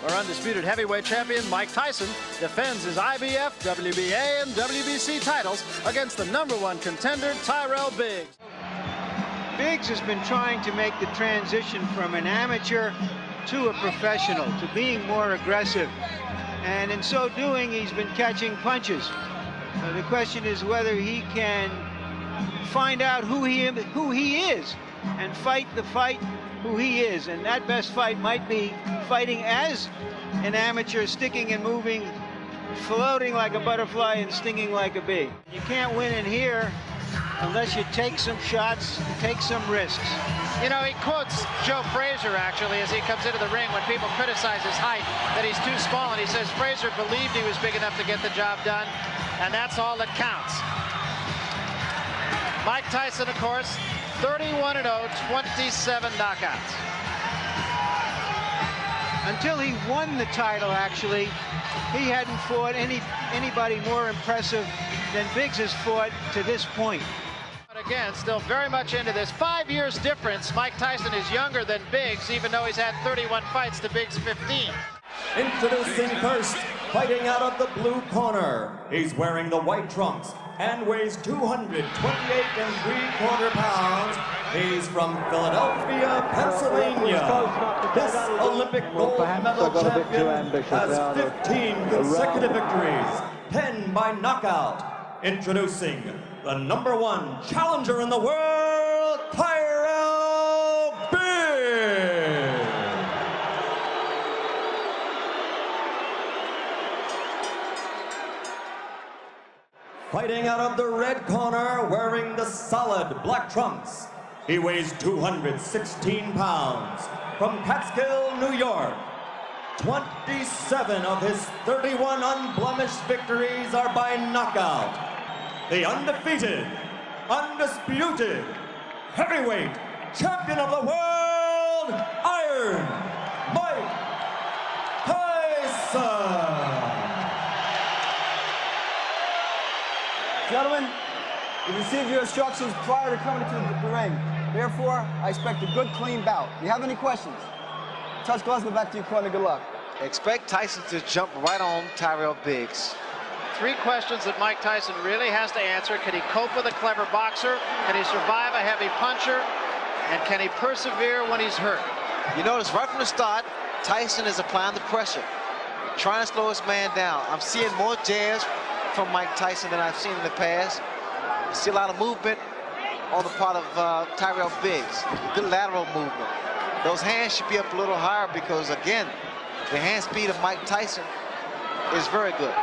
Our undisputed heavyweight champion, Mike Tyson, defends his IBF, WBA, and WBC titles against the #1 contender, Tyrell Biggs. Biggs has been trying to make the transition from an amateur to a professional, to being more aggressive. And in so doing, he's been catching punches. The question is whether he can find out who he is and fight the fight who he is. And that best fight might be fighting as an amateur, sticking and moving, floating like a butterfly and stinging like a bee. You can't win in here unless you take some shots, take some risks. You know, he quotes Joe Frazier, actually, as he comes into the ring when people criticize his height, that he's too small, and he says Frazier believed he was big enough to get the job done, and that's all that counts. Mike Tyson, of course, 31-0, 27 knockouts. Until he won the title, actually, he hadn't fought anybody more impressive than Biggs has fought to this point. But again, still very much into this. 5 years difference. Mike Tyson is younger than Biggs, even though he's had 31 fights to Biggs' 15. Introducing first, fighting out of the blue corner. He's wearing the white trunks and weighs 228 3/4 pounds. He's from Philadelphia, Pennsylvania. This Olympic gold medal champion has 15 consecutive victories, 10 by knockout. Introducing the #1 challenger in the world, Tyrell Biggs. Fighting out of the red corner, wearing the solid black trunks. He weighs 216 pounds. From Catskill, New York. 27 of his 31 unblemished victories are by knockout. The undefeated, undisputed, heavyweight champion of the world, Iron Mike Tyson. Gentlemen, you received your instructions prior to coming into the ring. Therefore, I expect a good, clean bout. You have any questions? Touch gloves, go back to your corner. Good luck. Expect Tyson to jump right on Tyrell Biggs. 3 questions that Mike Tyson really has to answer. Can he cope with a clever boxer? Can he survive a heavy puncher? And can he persevere when he's hurt? You notice right from the start, Tyson is applying the pressure, trying to slow his man down. I'm seeing more jabs from Mike Tyson than I've seen in the past. I see a lot of movement on the part of Tyrell Biggs. Good lateral movement. Those hands should be up a little higher because, again, the hand speed of Mike Tyson is very good.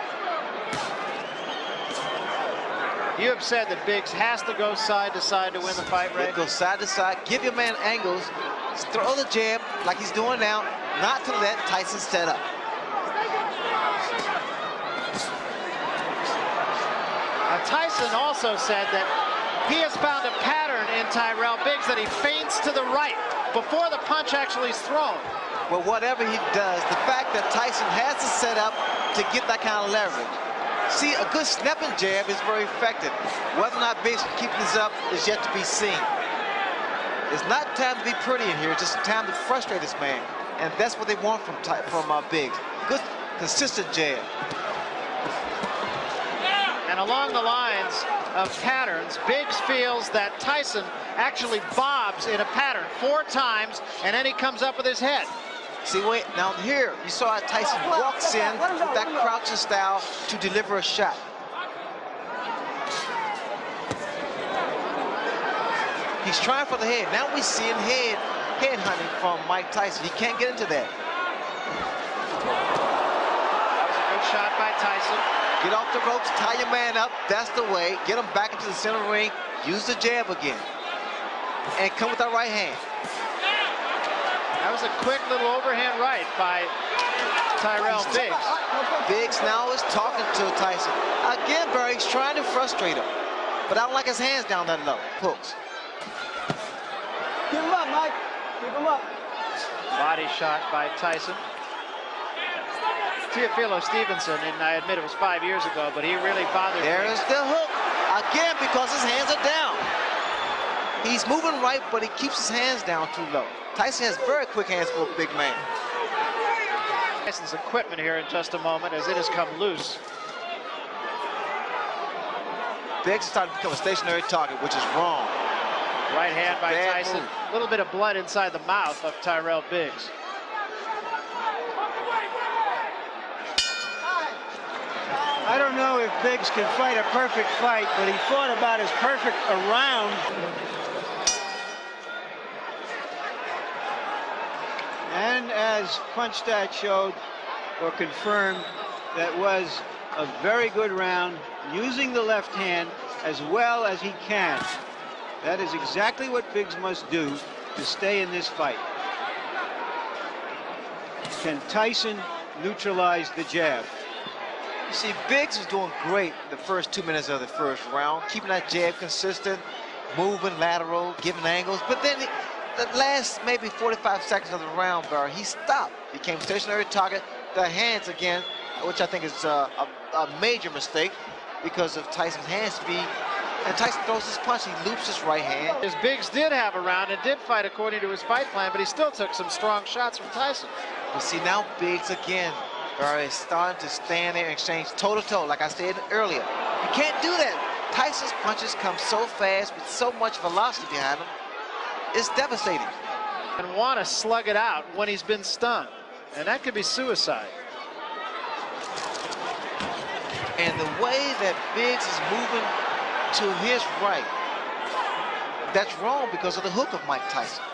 You have said that Biggs has to go side to side to win the fight, Ray. Go side to side, give your man angles, throw the jab like he's doing now, not to let Tyson set up. Now, Tyson also said that he has found a pattern in Tyrell Biggs that he feints to the right before the punch actually is thrown. Well, whatever he does, the fact that Tyson has to set up to get that kind of leverage. See, a good snapping jab is very effective. Whether or not Biggs can keep this up is yet to be seen. It's not time to be pretty in here, it's just time to frustrate this man. And that's what they want from Biggs. Good, consistent jab. And along the lines of patterns, Biggs feels that Tyson actually bobs in a pattern 4 times, and then he comes up with his head. See, wait, now here, you saw how Tyson walks in with that crouching style to deliver a shot. He's trying for the head. Now we're seeing head hunting from Mike Tyson. He can't get into that. That was a good shot by Tyson. Get off the ropes, tie your man up. That's the way. Get him back into the center ring. Use the jab again. And come with that right hand. That was a quick little overhand right by Tyrell Biggs. Biggs now is talking to Tyson. Again, Barry's trying to frustrate him. But I don't like his hands down that low. Hooks. Keep him up, Mike. Keep him up. Body shot by Tyson. Teofilo Stevenson, and I admit it was 5 years ago, but he really bothered me. There is the hook. Again, because his hands are down. He's moving right, but he keeps his hands down too low. Tyson has very quick hands for a big man. Tyson's equipment here in just a moment as it has come loose. Biggs is starting to become a stationary target, which is wrong. Right hand by Bad Tyson. move. A little bit of blood inside the mouth of Tyrell Biggs. I don't know if Biggs can fight a perfect fight, but he fought about as perfect a round. And as punch stat showed or confirmed, that was a very good round, using the left hand as well as he can. That is exactly what Biggs must do to stay in this fight. Can Tyson neutralize the jab? You see, Biggs was doing great the first 2 minutes of the first round, keeping that jab consistent, moving lateral, giving angles. But then the last maybe 45 seconds of the round, Barry, he stopped, became stationary target. The hands again, which I think is a major mistake because of Tyson's hand speed. And Tyson throws his punch, he loops his right hand. As Biggs did have a round and did fight according to his fight plan, but he still took some strong shots from Tyson. But see, now Biggs again, Barry, is starting to stand there and exchange toe-to-toe, like I said earlier. You can't do that. Tyson's punches come so fast with so much velocity behind them. It's devastating. And want to slug it out when he's been stunned. And that could be suicide. And the way that Biggs is moving to his right, that's wrong because of the hook of Mike Tyson.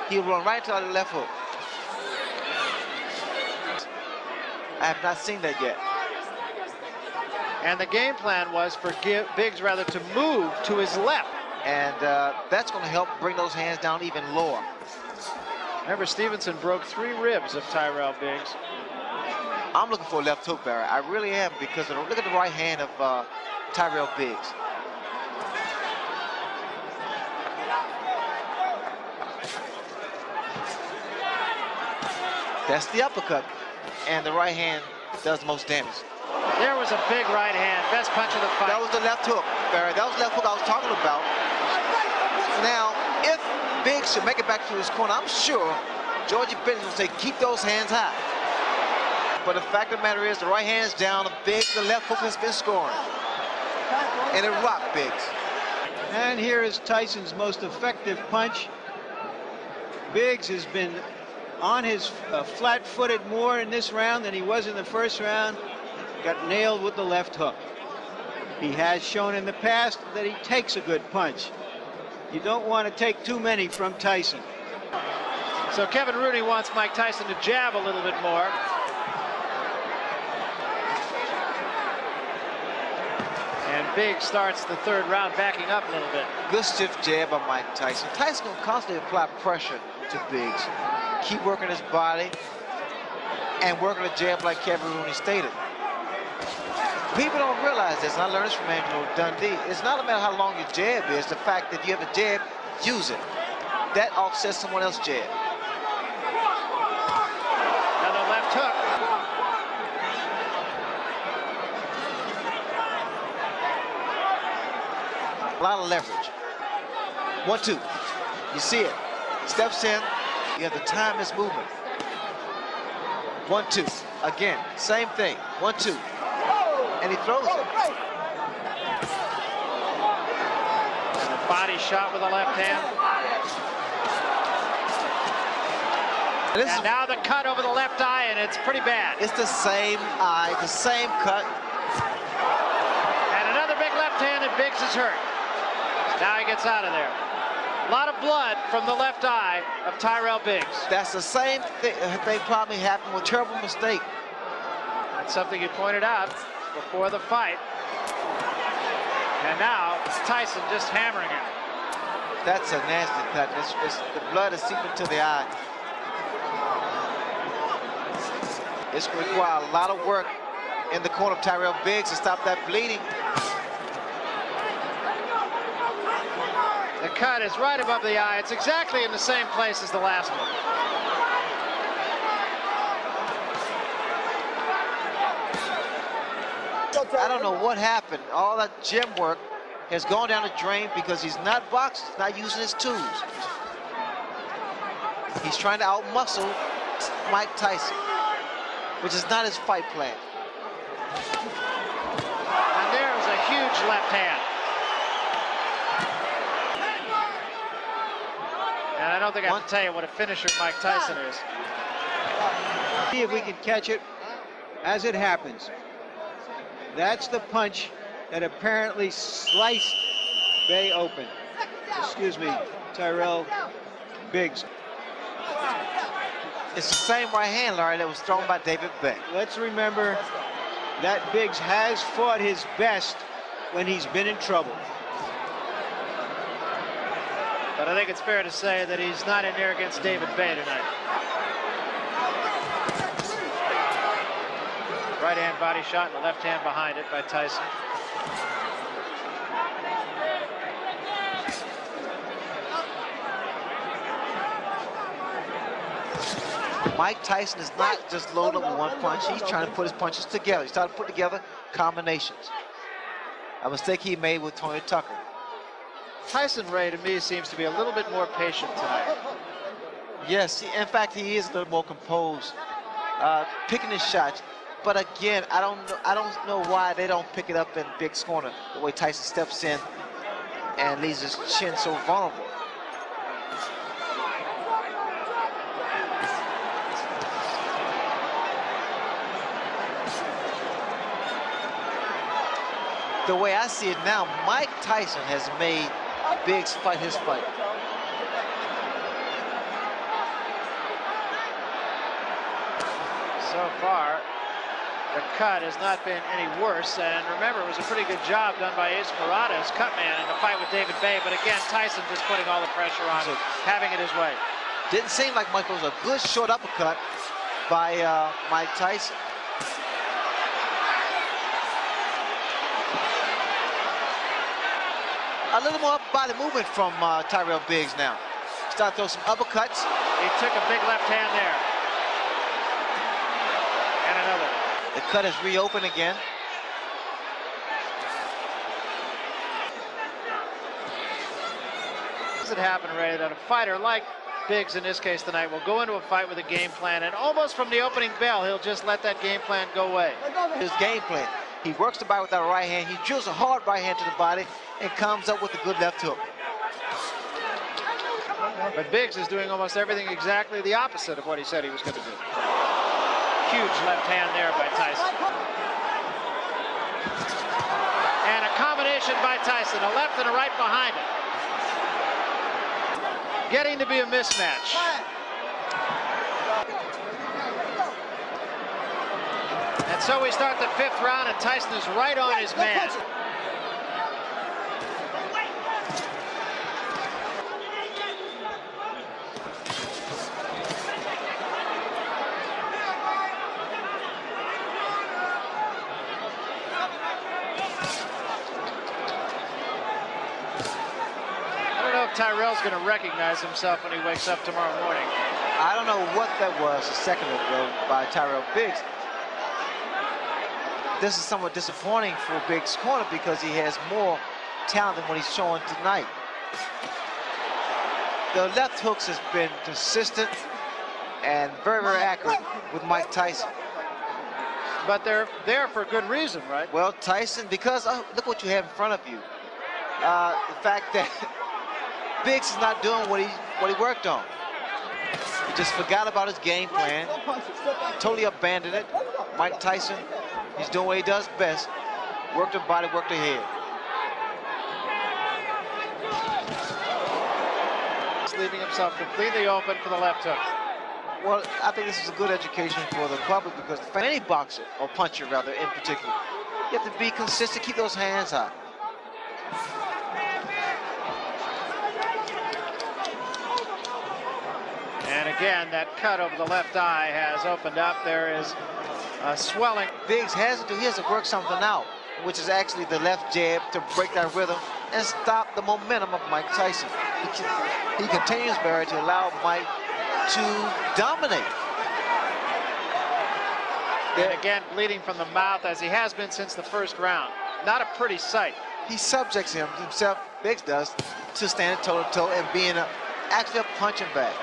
He'll run right to the left hook. I have not seen that yet. And the game plan was for Biggs rather to move to his left. And that's going to help bring those hands down even lower. Remember, Stevenson broke 3 ribs of Tyrell Biggs. I'm looking for a left hook, Barry. I really am, because look at the right hand of Tyrell Biggs. That's the uppercut, and the right hand does the most damage. There was a big right hand, best punch of the fight. That was the left hook, Barry. That was the left hook I was talking about. Now, if Biggs should make it back to his corner, I'm sure Georgie Benson will say, keep those hands high. But the fact of the matter is, the right hand's down, the left hook has been scoring. And it rocked Biggs. And here is Tyson's most effective punch. Biggs has been on his flat-footed more in this round than he was in the first round. Got nailed with the left hook. He has shown in the past that he takes a good punch. You don't want to take too many from Tyson. So Kevin Rooney wants Mike Tyson to jab a little bit more. And Biggs starts the 3rd round backing up a little bit. Good stiff jab by Mike Tyson. Tyson will constantly apply pressure to Biggs. Keep working his body and working the jab like Kevin Rooney stated. People don't realize this, and I learned this from Angelo Dundee. It's not about how long your jab is. The fact that you have a jab, use it. That offsets someone else's jab. Another left hook. A lot of leverage. 1-2. You see it. Steps in. You have to time his movement. 1-2. Again, same thing. 1-2. And he throws it. And a body shot with the left hand. And now the cut over the left eye, and it's pretty bad. It's the same eye, the same cut. And another big left hand, and Biggs is hurt. Now he gets out of there. A lot of blood from the left eye of Tyrell Biggs. That's the same thing probably happened with a terrible mistake. That's something you pointed out before the fight. And now it's Tyson just hammering him. That's a nasty cut. The blood is seeping to the eye. It's going to require a lot of work in the corner of Tyrell Biggs to stop that bleeding. The cut is right above the eye. It's exactly in the same place as the last one. I don't know what happened. All that gym work has gone down the drain because he's not boxing, he's not using his tools. He's trying to outmuscle Mike Tyson, which is not his fight plan. And there's a huge left hand. And I don't think I have to tell you what a finisher Mike Tyson is. See if we can catch it as it happens. That's the punch that apparently sliced Bay open. Excuse me, Tyrell Biggs. It's the same right hand, Larry, that was thrown by David Bay. Let's remember that Biggs has fought his best when he's been in trouble. But I think it's fair to say that he's not in there against David Bay tonight. Right hand body shot and the left hand behind it by Tyson. Mike Tyson is not just loaded up with one punch. He's trying to put his punches together. He's trying to put together combinations. A mistake he made with Tony Tucker. Tyson Ray, to me, seems to be a little bit more patient tonight. Yes, in fact, he is a little more composed, picking his shots. But again, I don't know why they don't pick it up in Biggs' corner, the way Tyson steps in and leaves his chin so vulnerable. The way I see it now, Mike Tyson has made Biggs fight his fight. So far, the cut has not been any worse, and remember, it was a pretty good job done by Ace Murata, his cut man, in the fight with David Bay, but again, Tyson just putting all the pressure on him, having it his way. Didn't seem like Michael was a good short uppercut by Mike Tyson. A little more body movement from Tyrell Biggs now. Start throwing some uppercuts. He took a big left hand there. And another. The cut is reopened again. Does it happen, Ray, that a fighter like Biggs in this case tonight will go into a fight with a game plan, and almost from the opening bell, he'll just let that game plan go away? His game plan. He works the body with that right hand. He drills a hard right hand to the body and comes up with a good left hook. But Biggs is doing almost everything exactly the opposite of what he said he was going to do. Huge left hand there by Tyson. And a combination by Tyson, a left and a right behind it. Getting to be a mismatch. And so we start the fifth round, and Tyson is right on his man. I don't know if Tyrell's going to recognize himself when he wakes up tomorrow morning. I don't know what that was a second ago by Tyrell Biggs. This is somewhat disappointing for Biggs' corner because he has more talent than what he's showing tonight. The left hooks has been consistent and very, very accurate with Mike Tyson. But they're there for good reason, right? Well, Tyson, because look what you have in front of you. The fact that Biggs is not doing what he worked on. He just forgot about his game plan, totally abandoned it. Mike Tyson, he's doing what he does best. Work the body, work the head. He's leaving himself completely open for the left hook. Well, I think this is a good education for the public because for any boxer, or puncher rather in particular, you have to be consistent, keep those hands high. And again, that cut over the left eye has opened up. There is a swelling. Biggs has to work something out, which is actually the left jab to break that rhythm and stop the momentum of Mike Tyson. He continues, Barry, to allow Mike to dominate. And again, bleeding from the mouth as he has been since the first round. Not a pretty sight. He subjects himself, Biggs does, to stand toe-to-toe and being actually a punching bag.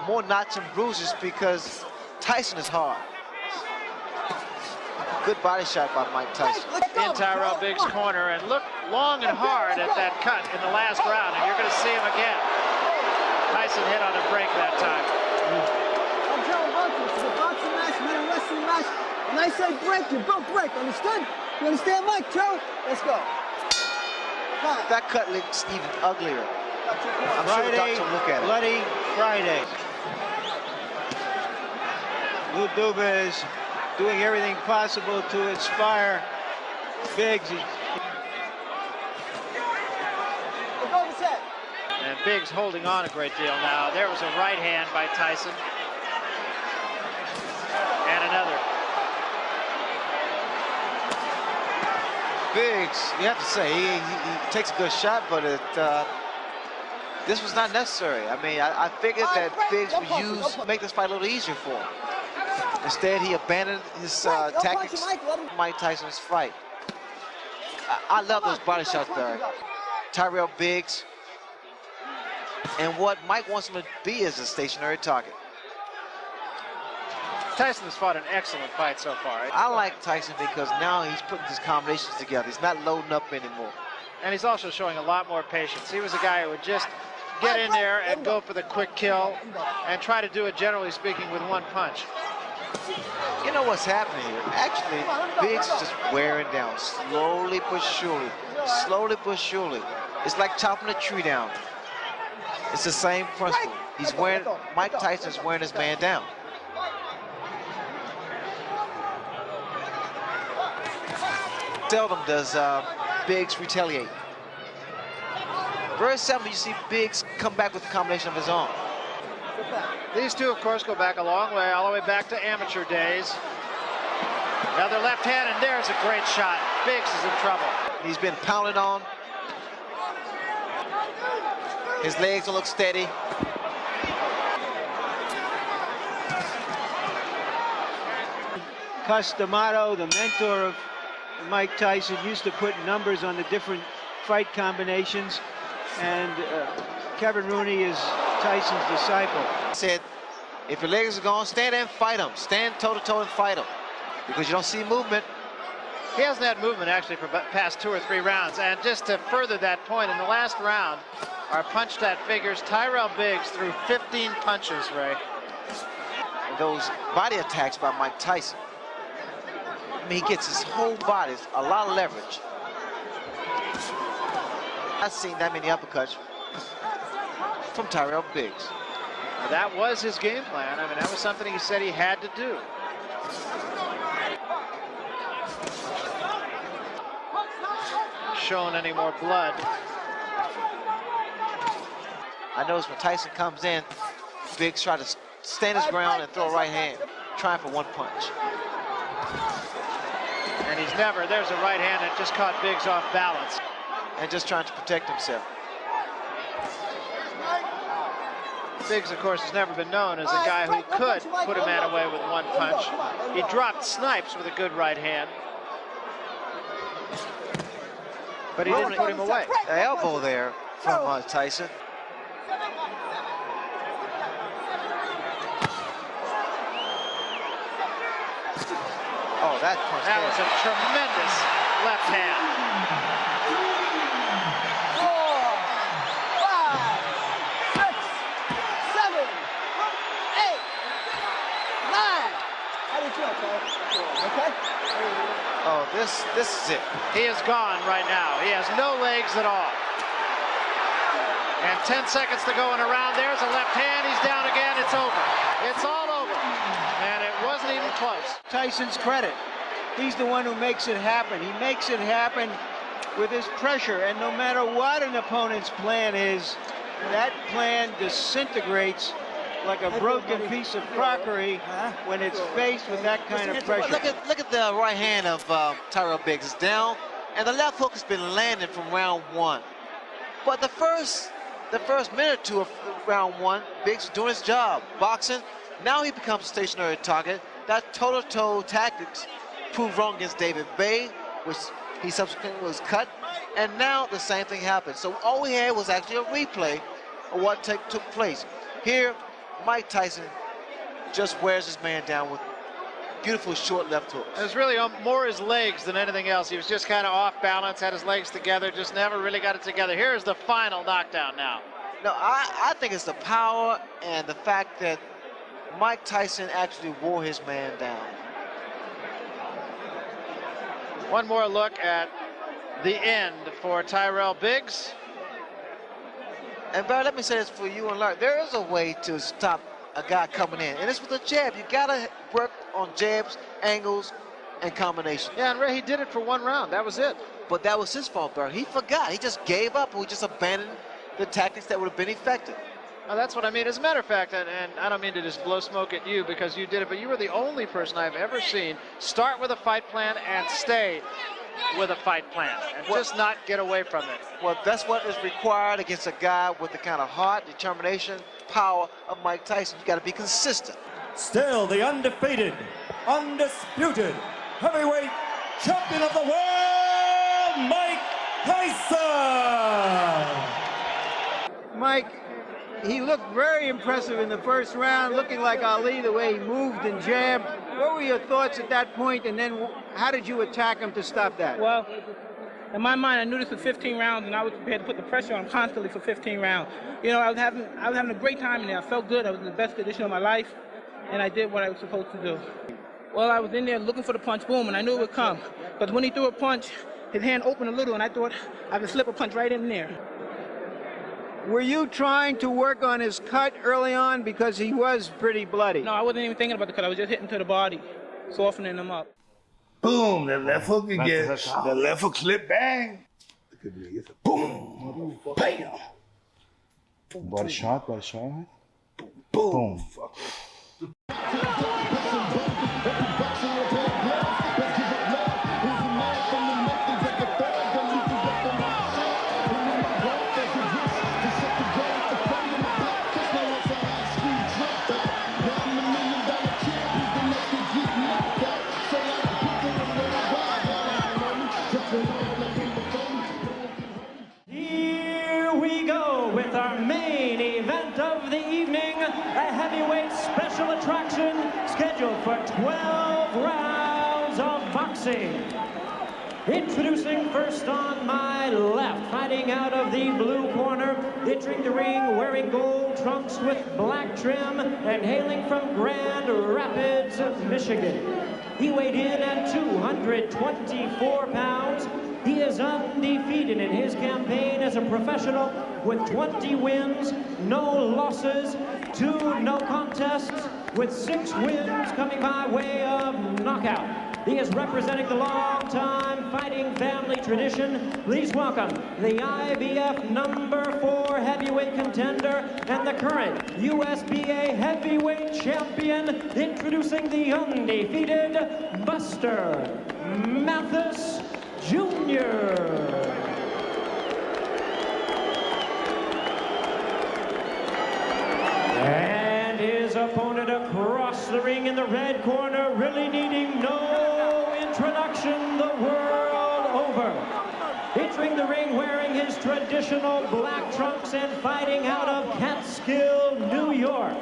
more knots and bruises because Tyson is hard. Good body shot by Mike Tyson. In Tyrell Biggs' corner, and look long and hard at that cut in the last round, and you're going to see him again. Tyson hit on a break that time. I'm telling boxing, it's a boxing match, not a wrestling match. When I say break, you both break, understood? You understand, Mike, Joe? Let's go. That cut looks even uglier. I'm sure the doctor will look at it. Bloody Friday. Lou Duba is doing everything possible to inspire Biggs. And Biggs holding on a great deal now. There was a right hand by Tyson. And another. Biggs, you have to say, he takes a good shot, but this was not necessary. I mean, I figured that Biggs would make this fight a little easier for him. Instead, he abandoned his tactics in Mike Tyson's fight. I love those body shots there. Tyrell Biggs. And what Mike wants him to be is a stationary target. Tyson has fought an excellent fight so far. I like Tyson because now he's putting his combinations together. He's not loading up anymore. And he's also showing a lot more patience. He was a guy who would just get in there and go for the quick kill and try to do it, generally speaking, with one punch. You know what's happening here? Actually, Biggs is just wearing down, slowly but surely. Slowly but surely. It's like chopping a tree down. It's the same principle. He's wearing, Mike Tyson's wearing his man down. Seldom does Biggs retaliate. Very seldom you see Biggs come back with a combination of his own. These two, of course, go back a long way, all the way back to amateur days. Another left hand, and there's a great shot. Biggs is in trouble. He's been pounded on. His legs don't look steady. Customato, the mentor of Mike Tyson, used to put numbers on the different fight combinations, and Kevin Rooney is Tyson's disciple. Said, if your legs are gone, stand there and fight him. Stand toe-to-toe and fight him. Because you don't see movement. He hasn't had movement, actually, for past 2 or 3 rounds. And just to further that point, in the last round, our punch stat figures, Tyrell Biggs threw 15 punches, Ray. And those body attacks by Mike Tyson. I mean, he gets his whole body, a lot of leverage. I've seen that many uppercuts from Tyrell Biggs. That was his game plan. I mean, that was something he said he had to do. Shown any more blood. I noticed when Tyson comes in, Biggs tries to stand his ground and throw a right hand, trying for one punch. And he's never, there's a right hand that just caught Biggs off balance. And just trying to protect himself. Biggs, of course, has never been known as a guy who could put a man away with one punch. He dropped Snipes with a good right hand. But he didn't put him away. The elbow there from Tyson. Oh, that punch. That was a tremendous left hand. 4, 5, 6, 7, 8, 9. How do you feel, Cole? Okay? Oh, this is it. He is gone right now. He has no legs at all. And 10 seconds to go in a round. There's a left hand. He's down again. It's over. It's all over. And it wasn't even close. Tyson's credit. He's the one who makes it happen. He makes it happen with his pressure, and no matter what an opponent's plan is, that plan disintegrates like a broken piece of crockery when it's faced with that kind of pressure. Look at the right hand of Tyrell Biggs. It's down, and the left hook has been landing from round 1. But the first minute or 2 of round 1, Biggs is doing his job, boxing. Now he becomes a stationary target. That toe-to-toe tactics proved wrong against David Bay, which he subsequently was cut. And now the same thing happened. So all we had was actually a replay of what took place. Here, Mike Tyson just wears his man down with beautiful short left hooks. It was really more his legs than anything else. He was just kind of off balance, had his legs together, just never really got it together. Here's the final knockdown now. No, I think it's the power and the fact that Mike Tyson actually wore his man down. One more look at the end for Tyrell Biggs. And Barry, let me say this for you and Larry. There is a way to stop a guy coming in, and it's with a jab. You gotta work on jabs, angles, and combinations. Yeah, and Ray, he did it for one round. That was it. But that was his fault, Barry. He forgot. He just gave up. He just abandoned the tactics that would have been effective. Well, that's what I mean. As a matter of fact, and I don't mean to just blow smoke at you because you did it, but you were the only person I've ever seen start with a fight plan and stay with a fight plan and just not get away from it. Well, that's what is required against a guy with the kind of heart, determination, power of Mike Tyson. You got to be consistent. Still the undefeated, undisputed heavyweight champion of the world, Mike Tyson! Mike, he looked very impressive in the first round, looking like Ali, the way he moved and jabbed. What were your thoughts at that point, and then how did you attack him to stop that? Well, in my mind, I knew this was 15 rounds, and I was prepared to put the pressure on him constantly for 15 rounds. You know, I was having a great time in there. I felt good. I was in the best condition of my life, and I did what I was supposed to do. Well, I was in there looking for the punch, boom, and I knew it would come. But when he threw a punch, his hand opened a little, and I thought I could slip a punch right in there. Were you trying to work on his cut early on because he was pretty bloody? No, I wasn't even thinking about the cut. I was just hitting to the body, softening him up. Boom, that left hook again. That left hook slip bang. Look at me. It's a boom. Bam. Body shot. Boom. Boom. Here we go with our main event of the evening, a heavyweight special attraction scheduled for 12 rounds of boxing. Introducing first on my left, fighting out of the blue corner, entering the ring wearing gold trunks with black trim and hailing from Grand Rapids, Michigan. He weighed in at 224 pounds. He is undefeated in his campaign as a professional with 20 wins, no losses, 2 no contests, with 6 wins coming by way of knockout. He is representing the long-time fighting family tradition. Please welcome the IBF #4 heavyweight contender and the current USBA heavyweight champion, introducing the undefeated Buster Mathis Jr. And his opponent across the ring in the red corner, really needing no introduction the world over. Entering the ring wearing his traditional black trunks and fighting out of Catskill, New York.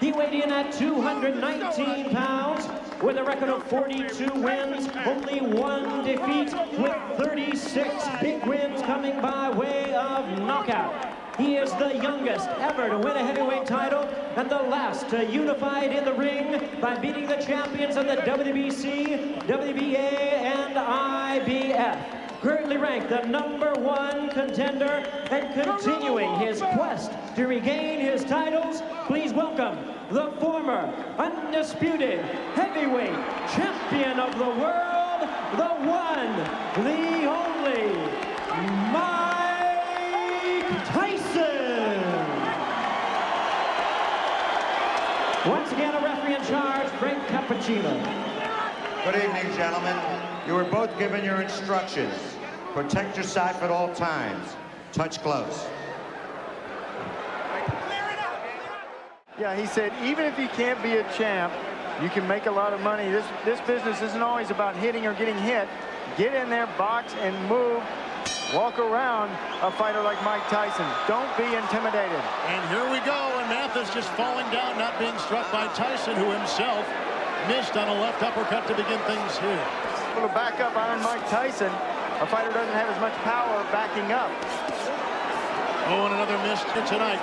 He weighed in at 219 pounds with a record of 42 wins, only 1 defeat, with 36 big wins coming by way of knockout. He is the youngest ever to win a heavyweight title and the last to unify it in the ring by beating the champions of the WBC, WBA, and IBF. Currently ranked the #1 contender and continuing his quest to regain his titles, please welcome the former undisputed heavyweight champion of the world, the one, the only, Mike Tyson. Once again, a referee in charge, Frank Cappuccino. Good evening, gentlemen. You were both given your instructions. Protect yourself at all times. Touch close. Yeah, he said, even if you can't be a champ, you can make a lot of money. This business isn't always about hitting or getting hit. Get in there, box, and move. walk around a fighter like Mike Tyson. Don't be intimidated. And here we go, and Mathis just falling down, not being struck by Tyson, who himself missed on a left uppercut to begin things here. A little back up on Mike Tyson. A fighter doesn't have as much power backing up. Oh, and another miss tonight.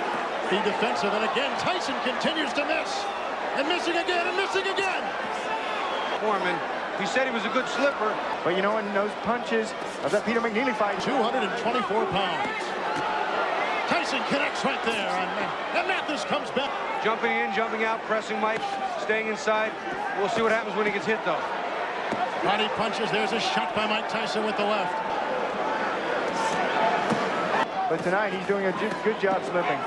Be defensive, and again, Tyson continues to miss. And missing again, and missing again. Foreman, he said he was a good slipper. But you know, in those punches of that Peter McNeely fight, 224 pounds. Tyson connects right there, and Mathis comes back. jumping in, jumping out, pressing Mike, staying inside. We'll see what happens when he gets hit, though. Body punches. There's a shot by Mike Tyson with the left. But tonight, he's doing a good job slipping.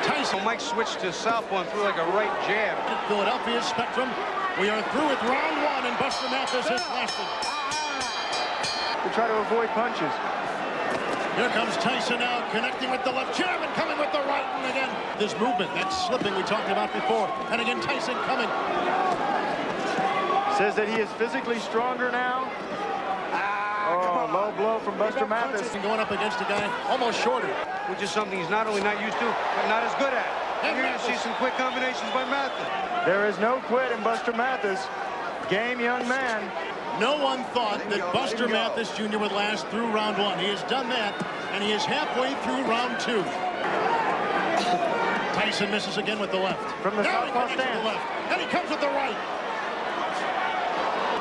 Tyson. Mike switched to southpaw and threw like a right jab. Philadelphia's Spectrum. We are through with round one, and Buster Mathis has lasted. To try to avoid punches. Here comes Tyson now, connecting with the left jab and coming with the right. And again, this movement, that slipping we talked about before. And again, Tyson coming. Says that he is physically stronger now. Oh, low blow from Buster Mathis. Going up against a guy almost shorter. Which is something he's not only not used to, but not as good at. And you're going to see some quick combinations by Mathis. There is no quit in Buster Mathis. Game young man. No one thought that Buster Mathis Jr. would last through round one. He has done that, and he is halfway through round two. Tyson misses again with the left. From the southpaw stance. And he comes with the right.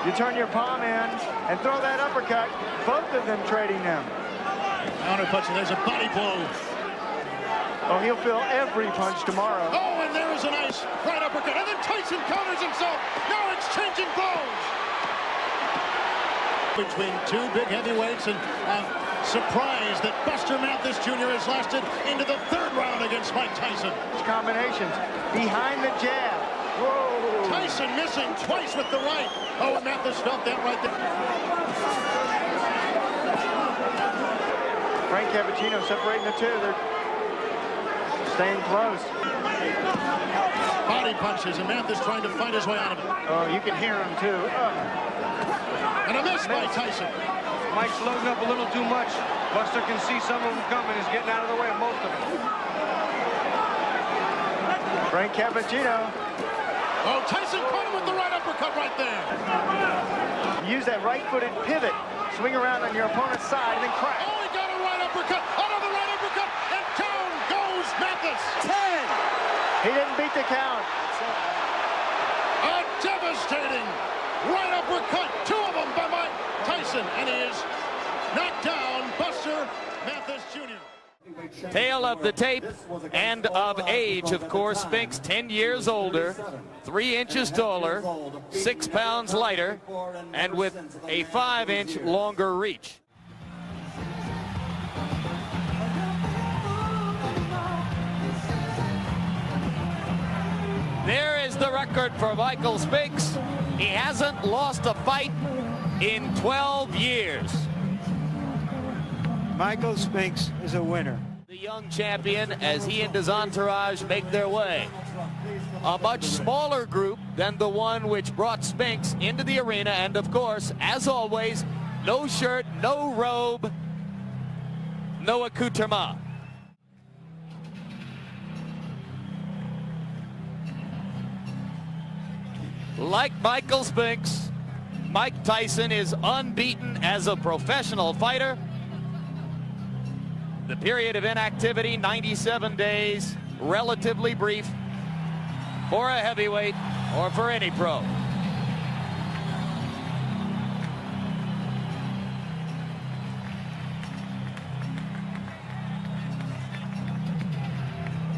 You turn your palm in and throw that uppercut. Both of them trading them. Counter punching. There's a body blow. Oh, he'll feel every punch tomorrow. Oh, and there is a nice right uppercut. And then Tyson counters himself. Now exchanging blows. Between two big heavyweights, and surprised that Buster Mathis Jr. has lasted into the third round against Mike Tyson. Combinations behind the jab. Whoa. Tyson missing twice with the right. Oh, and Mathis felt that right there. Frank Cappuccino separating the two. They're staying close. Body punches, and Mathis trying to fight his way out of it. Oh, you can hear him too. And a miss by Tyson. Mike's loading up a little too much. Buster can see some of them coming. He's getting out of the way of most of them. Frank Cappuccino. Oh, Tyson caught him with the right uppercut right there. Use that right-footed pivot. Swing around on your opponent's side and then crack. Oh, he got a right uppercut. Another right uppercut. And down goes Mathis. 10. He didn't beat the count. A devastating right uppercut. Two of them by Mike Tyson. And he is knocked down Buster Mathis Jr. Tale of the tape and of age, of course. Spinks 10 years older, 3 inches taller, 6 pounds lighter, and with a 5-inch longer reach. There is the record for Michael Spinks. He hasn't lost a fight in 12 years. Michael Spinks is a winner. The young champion, as he and his entourage make their way. A much smaller group than the one which brought Spinks into the arena, and of course, as always, no shirt, no robe, no accoutrement. Like Michael Spinks, Mike Tyson is unbeaten as a professional fighter. The period of inactivity, 97 days, relatively brief for a heavyweight or for any pro.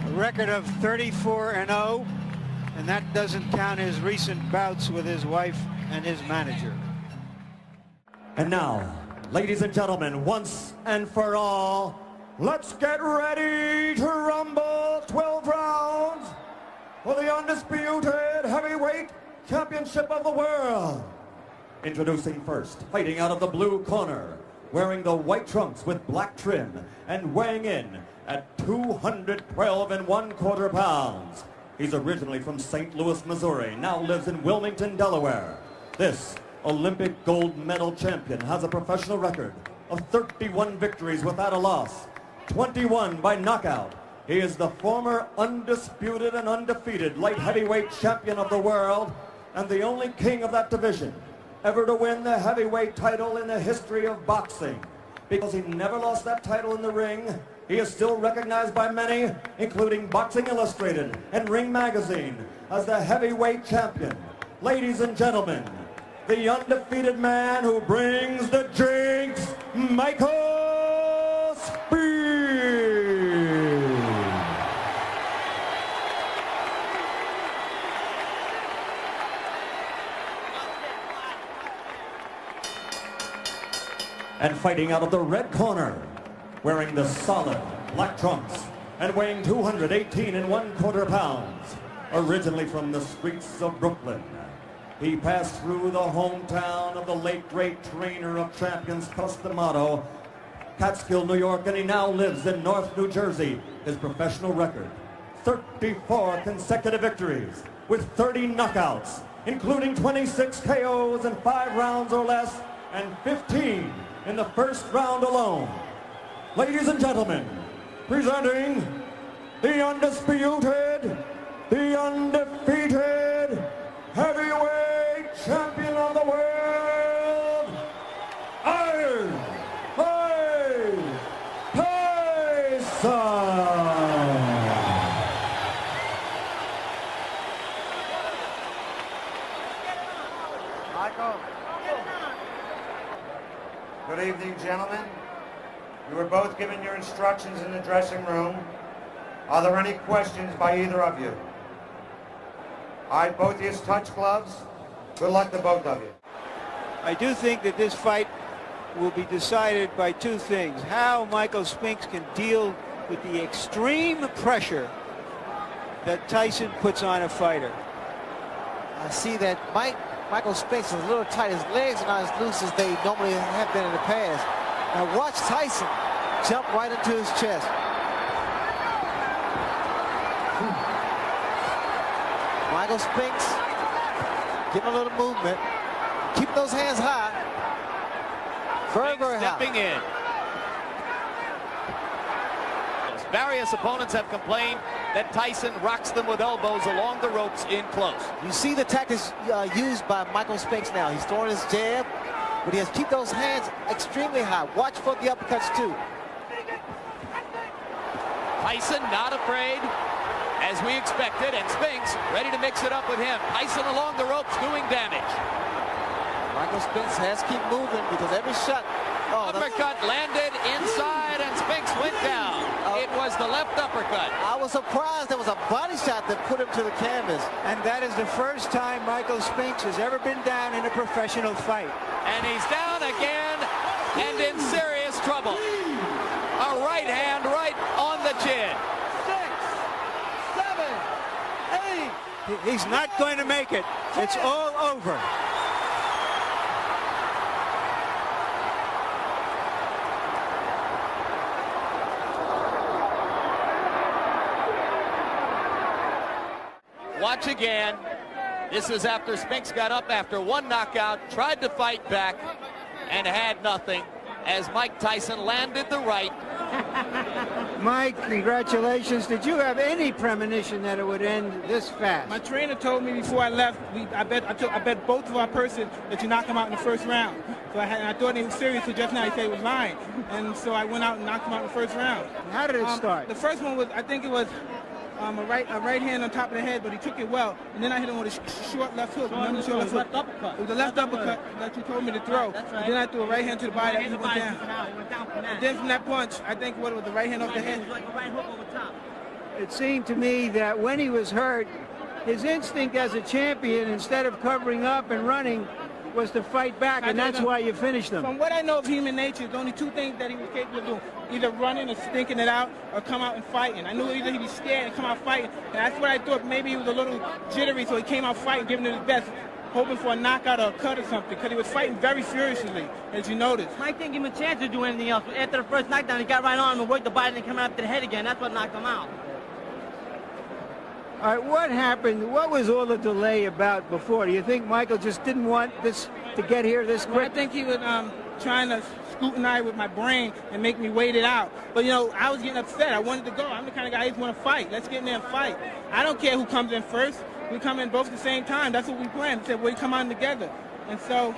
A record of 34-0, and that doesn't count his recent bouts with his wife and his manager. And now, ladies and gentlemen, once and for all, let's get ready to rumble. 12 rounds for the undisputed heavyweight championship of the world. Introducing first, fighting out of the blue corner, wearing the white trunks with black trim, and weighing in at 212 1/4 pounds. He's originally from St. Louis, Missouri, now lives in Wilmington, Delaware. This Olympic gold medal champion has a professional record of 31 victories without a loss, 21 by knockout. He is the former undisputed and undefeated light heavyweight champion of the world and the only king of that division ever to win the heavyweight title in the history of boxing. Because he never lost that title in the ring, he is still recognized by many, including Boxing Illustrated and Ring Magazine, as the heavyweight champion. Ladies and gentlemen, the undefeated man who brings the jinx, Michael Spinks. And fighting out of the red corner, wearing the solid black trunks and weighing 218 1/4 pounds, originally from the streets of Brooklyn. He passed through the hometown of the late great trainer of champions, Costamato, Catskill, New York, and he now lives in North New Jersey. His professional record, 34 consecutive victories with 30 knockouts, including 26 KOs in 5 rounds or less, and 15 in the first round alone. Ladies and gentlemen, presenting the undisputed, the undefeated heavyweight champion of the world, Mike Tyson. Michael. Good evening, gentlemen. You were both given your instructions in the dressing room. Are there any questions by either of you? All right, both of you touch gloves. Good luck to both of you. I do think that this fight will be decided by two things. How Michael Spinks can deal with the extreme pressure that Tyson puts on a fighter. I see that Michael Spinks is a little tight. His legs are not as loose as they normally have been in the past. Now watch Tyson jump right into his chest. Michael Spinks, give him a little movement. Keep those hands high. Very, very high. Stepping in. Various opponents have complained that Tyson rocks them with elbows along the ropes in close. You see the tactics used by Michael Spinks now. He's throwing his jab, but he has to keep those hands extremely high. Watch for the uppercuts too. Tyson not afraid, as we expected, and Spinks ready to mix it up with him. Tyson along the ropes doing damage. Michael Spinks has to keep moving because every shot. Uppercut landed inside and Spinks went down. It was the left uppercut. I was surprised there was a body shot that put him to the canvas. And that is the first time Michael Spinks has ever been down in a professional fight. And he's down again and in serious trouble. A right hand right on the chin. 6, 7, 8. He's not going to make it. It's all over. Watch again. This is after Spinks got up after one knockout, tried to fight back, and had nothing as Mike Tyson landed the right. Mike, congratulations. Did you have any premonition that it would end this fast? My trainer told me before I left, I bet both of our purses that you knock him out in the first round. So I thought he was serious, so just now he said he was lying. And so I went out and knocked him out in the first round. How did it start? The first one was, I think it was a right hand on top of the head, but he took it well. And then I hit him with a short left hook. Remember the short left hook? It was the left uppercut that you told me to throw. That's right. And then I threw a right hand to the body and he went down. And then from that punch, I think what was the right hand off the head. It seemed to me that when he was hurt, his instinct as a champion, instead of covering up and running, was to fight back, and that's why you finished him. From what I know of human nature, there's only two things that he was capable of doing. Either running or stinking it out, or come out and fighting. I knew either he'd be scared and come out fighting, and that's what I thought. Maybe he was a little jittery, so he came out fighting, giving it his best, hoping for a knockout or a cut or something, because he was fighting very furiously, as you noticed. Mike didn't give him a chance to do anything else. After the first knockdown, he got right on him and worked the body and came after the head again. That's what knocked him out. All right, what happened? What was all the delay about before? Do you think Michael just didn't want this to get here this quick? Well, I think he would. trying to scrutinize with my brain and make me wait it out. But, you know, I was getting upset. I wanted to go. I'm the kind of guy who just want to fight. Let's get in there and fight. I don't care who comes in first. We come in both at the same time. That's what we planned. We said we come on together. And so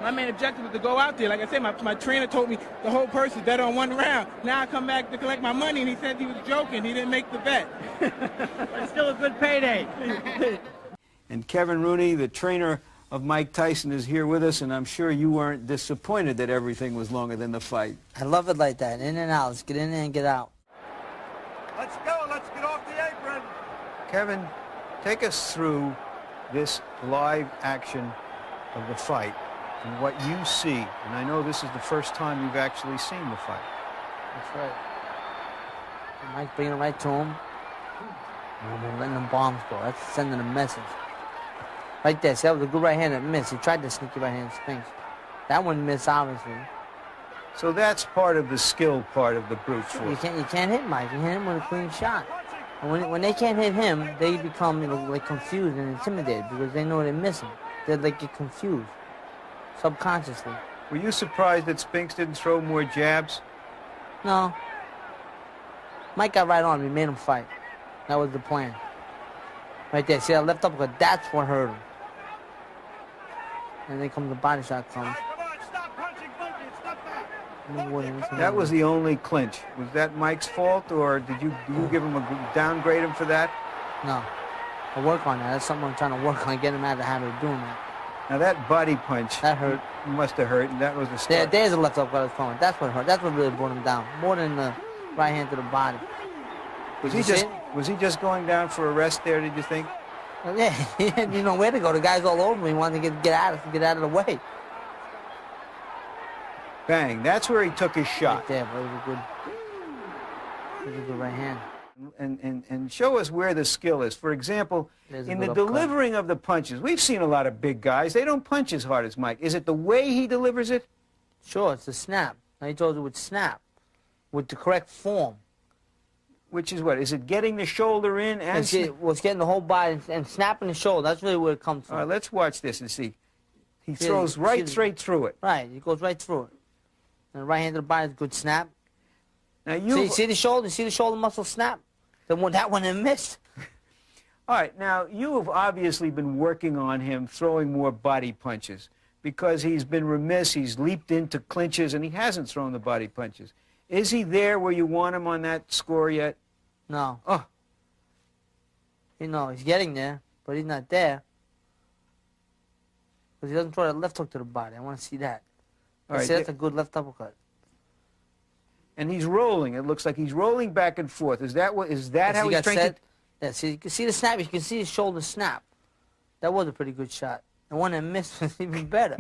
my main objective was to go out there. Like I said, my trainer told me the whole purse is better on one round. Now I come back to collect my money, and he said he was joking. He didn't make the bet. But it's still a good payday. And Kevin Rooney, the trainer of Mike Tyson, is here with us, and I'm sure you weren't disappointed that everything was longer than the fight. I love it like that. In and out. Let's get in there and get out. Let's go. Let's get off the apron. Kevin, take us through this live action of the fight and what you see. And I know this is the first time you've actually seen the fight. That's right. Mike's bringing it right to him. And we're letting them bombs go. That's sending a message. Right there. See, that was a good right hand that missed. He tried to sneaky right hand Spinks. That one missed, obviously. So that's part of the skill part of the brute force. You can't hit Mike. You hit him with a clean shot. And when they can't hit him, they become, you know, like confused and intimidated because they know they're missing. They like get confused subconsciously. Were you surprised that Spinks didn't throw more jabs? No. Mike got right on him. He made him fight. That was the plan. Right there. See that left uppercut? That's what hurt him. And then comes the body shot comes. That was the only clinch. Was that Mike's fault, or did you give him downgrade him for that? No. I work on that. That's something I'm trying to work on, get him out of the habit of doing that. Now that body punch, that hurt. Must have hurt, and that was the start. There's a left uppercut I was throwing. That's what hurt. That's what really brought him down, more than the right hand to the body. Was he just going down for a rest there? Did you think? Well, yeah, he didn't know where to go. The guy's all over me. He wanted to get out of the way. Bang! That's where he took his shot. Right there, but it was a good right hand. And show us where the skill is. For example, in the delivering of the punches, we've seen a lot of big guys. They don't punch as hard as Mike. Is it the way he delivers it? Sure, it's a snap. Now he told you with snap, with the correct form. Which is what? Is it getting the shoulder in and... It's getting the whole body and snapping the shoulder. That's really where it comes from. All right, let's watch this and see. He throws straight through it. Right, he goes right through it. And the right hand to the body is a good snap. Now you see the shoulder? See the shoulder muscle snap? That one it missed. All right, now you have obviously been working on him throwing more body punches because he's been remiss. He's leaped into clinches and he hasn't thrown the body punches. Is he there where you want him on that score yet? No. Oh. You know, he's getting there, but he's not there. Because he doesn't throw that left hook to the body. I want to see that. All right, see, that's a good left uppercut. And he's rolling. It looks like he's rolling back and forth. Is that how he's trying to... Yeah, see, you can see the snap. You can see his shoulder snap. That was a pretty good shot. The one that missed was even better.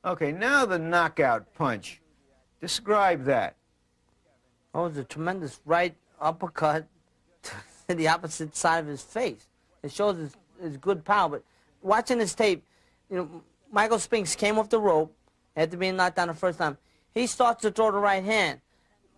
Okay, now the knockout punch. Describe that. Oh, it was a tremendous right uppercut to the opposite side of his face. It shows his good power. But watching this tape, you know, Michael Spinks came off the rope after being knocked down the first time. He starts to throw the right hand.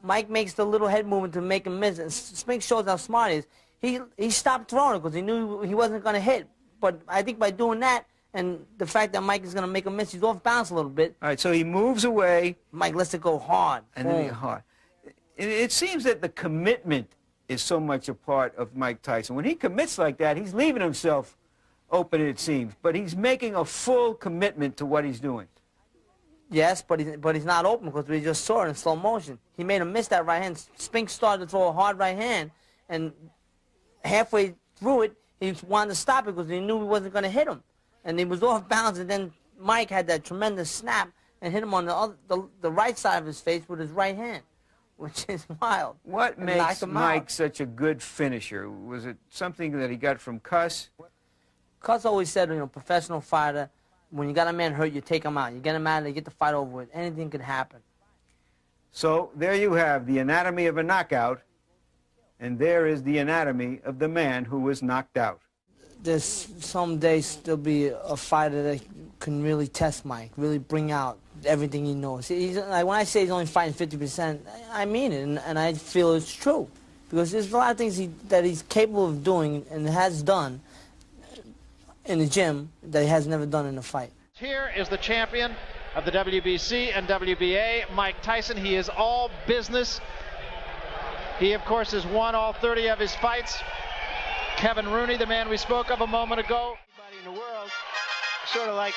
Mike makes the little head movement to make him miss. And Spinks shows how smart he is. He stopped throwing it because he knew he wasn't going to hit. But I think by doing that and the fact that Mike is going to make him miss, he's off balance a little bit. All right, so he moves away. Mike lets it go hard. And then hard. It seems that the commitment is so much a part of Mike Tyson. When he commits like that, he's leaving himself open, it seems. But he's making a full commitment to what he's doing. Yes, but he's not open because we just saw it in slow motion. He made him miss that right hand. Spinks started to throw a hard right hand, and halfway through it, he wanted to stop it because he knew he wasn't going to hit him. And he was off balance, and then Mike had that tremendous snap and hit him on the right side of his face with his right hand, which is wild. What makes Mike such a good finisher? Was it something that he got from Cuss? Cuss always said, you know, professional fighter, when you got a man hurt, you take him out. You get him out, you get the fight over with. Anything could happen. So there you have the anatomy of a knockout, and there is the anatomy of the man who was knocked out. There's someday still be a fighter that can really test Mike, really bring out everything he knows. Like when I say he's only fighting 50%, I mean it, and I feel it's true. Because there's a lot of things that he's capable of doing and has done in the gym that he has never done in a fight. Here is the champion of the WBC and WBA, Mike Tyson. He is all business. He, of course, has won all 30 of his fights. Kevin Rooney, the man we spoke of a moment ago. Anybody in the world, sort of like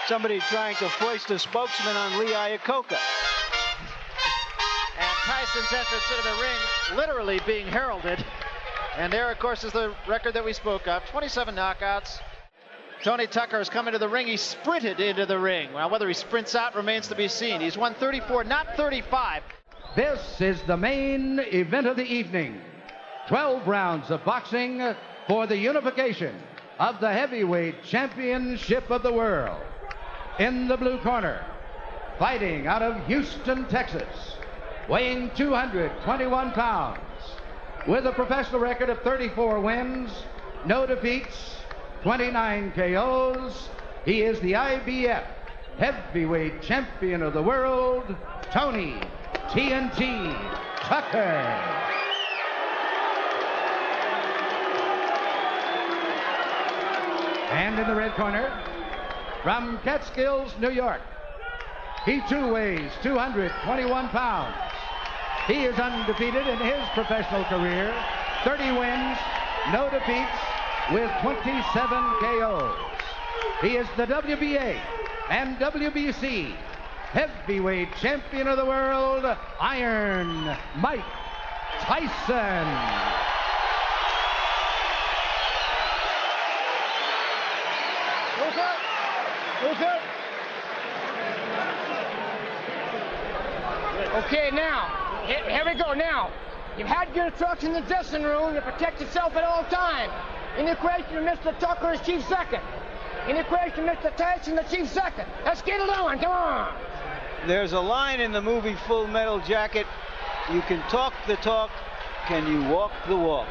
somebody trying to foist a spokesman on Lee Iacocca. And Tyson's entrance into the ring literally being heralded. And there, of course, is the record that we spoke of, 27 knockouts. Tony Tucker has come into the ring. He sprinted into the ring. Well, whether he sprints out remains to be seen. He's won 34, not 35. This is the main event of the evening. 12 rounds of boxing for the unification of the heavyweight championship of the world. In the blue corner, fighting out of Houston, Texas, weighing 221 pounds, with a professional record of 34 wins, no defeats, 29 KOs. He is the IBF heavyweight champion of the world, Tony TNT Tucker. And in the red corner, from Catskills, New York, he too weighs 221 pounds. He is undefeated in his professional career, 30 wins, no defeats, with 27 KOs. He is the WBA and WBC heavyweight champion of the world, Iron Mike Tyson. Okay, now, here we go now. You've had your instructions in the dressing room to protect yourself at all times. In the equation of Mr. Tucker is chief second. In the equation of Mr. Tyson, the chief second. Let's get it on, come on. There's a line in the movie Full Metal Jacket. You can talk the talk, can you walk the walk?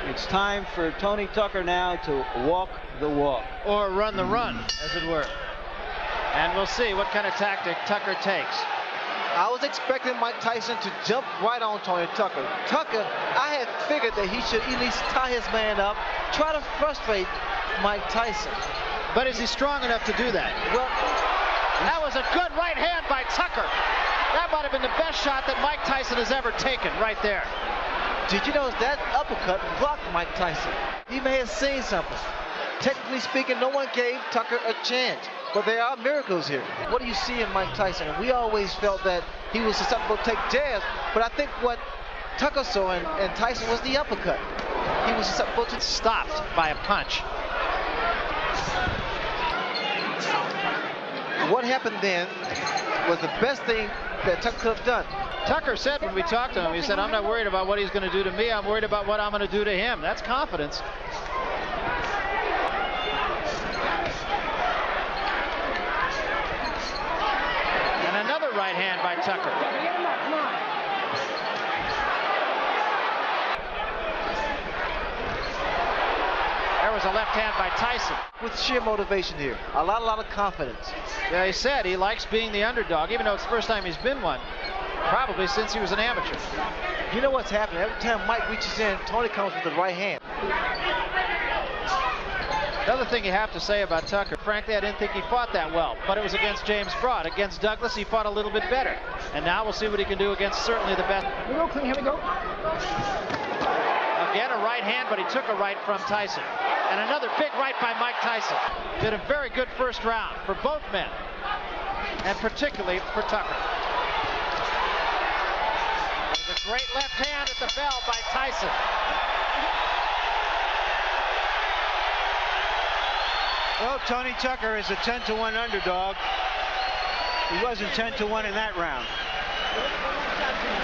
It's time for Tony Tucker now to walk the walk. Or run the run, as it were. And we'll see what kind of tactic Tucker takes. I was expecting Mike Tyson to jump right on Tony Tucker. Tucker, I had figured that he should at least tie his man up, try to frustrate Mike Tyson. But is he strong enough to do that? Well, that was a good right hand by Tucker. That might have been the best shot that Mike Tyson has ever taken, right there. Did you notice that uppercut blocked Mike Tyson? He may have seen something. Technically speaking, no one gave Tucker a chance. But there are miracles here. What do you see in Mike Tyson? And we always felt that he was susceptible to take jabs, but I think what Tucker saw in Tyson was the uppercut. He was susceptible to... Stopped by a punch. What happened then was the best thing that Tucker could have done. Tucker said when we talked to him, he said, I'm not worried about what he's going to do to me. I'm worried about what I'm going to do to him. That's confidence. And another right hand by Tucker. There was a left hand by Tyson. With sheer motivation here. A lot of confidence. Yeah, he said he likes being the underdog, even though it's the first time he's been one. Probably since he was an amateur. You know what's happening? Every time Mike reaches in, Tony comes with the right hand. Another thing you have to say about Tucker, frankly, I didn't think he fought that well, but it was against James Broad. Against Douglas, he fought a little bit better. And now we'll see what he can do against certainly the best. Here we go, clean, here we go. Again, a right hand, but he took a right from Tyson. And another big right by Mike Tyson. Did a very good first round for both men, and particularly for Tucker. There's a great left hand at the bell by Tyson. Well, Tony Tucker is a 10-to-1 underdog. He wasn't 10-to-1 in that round. You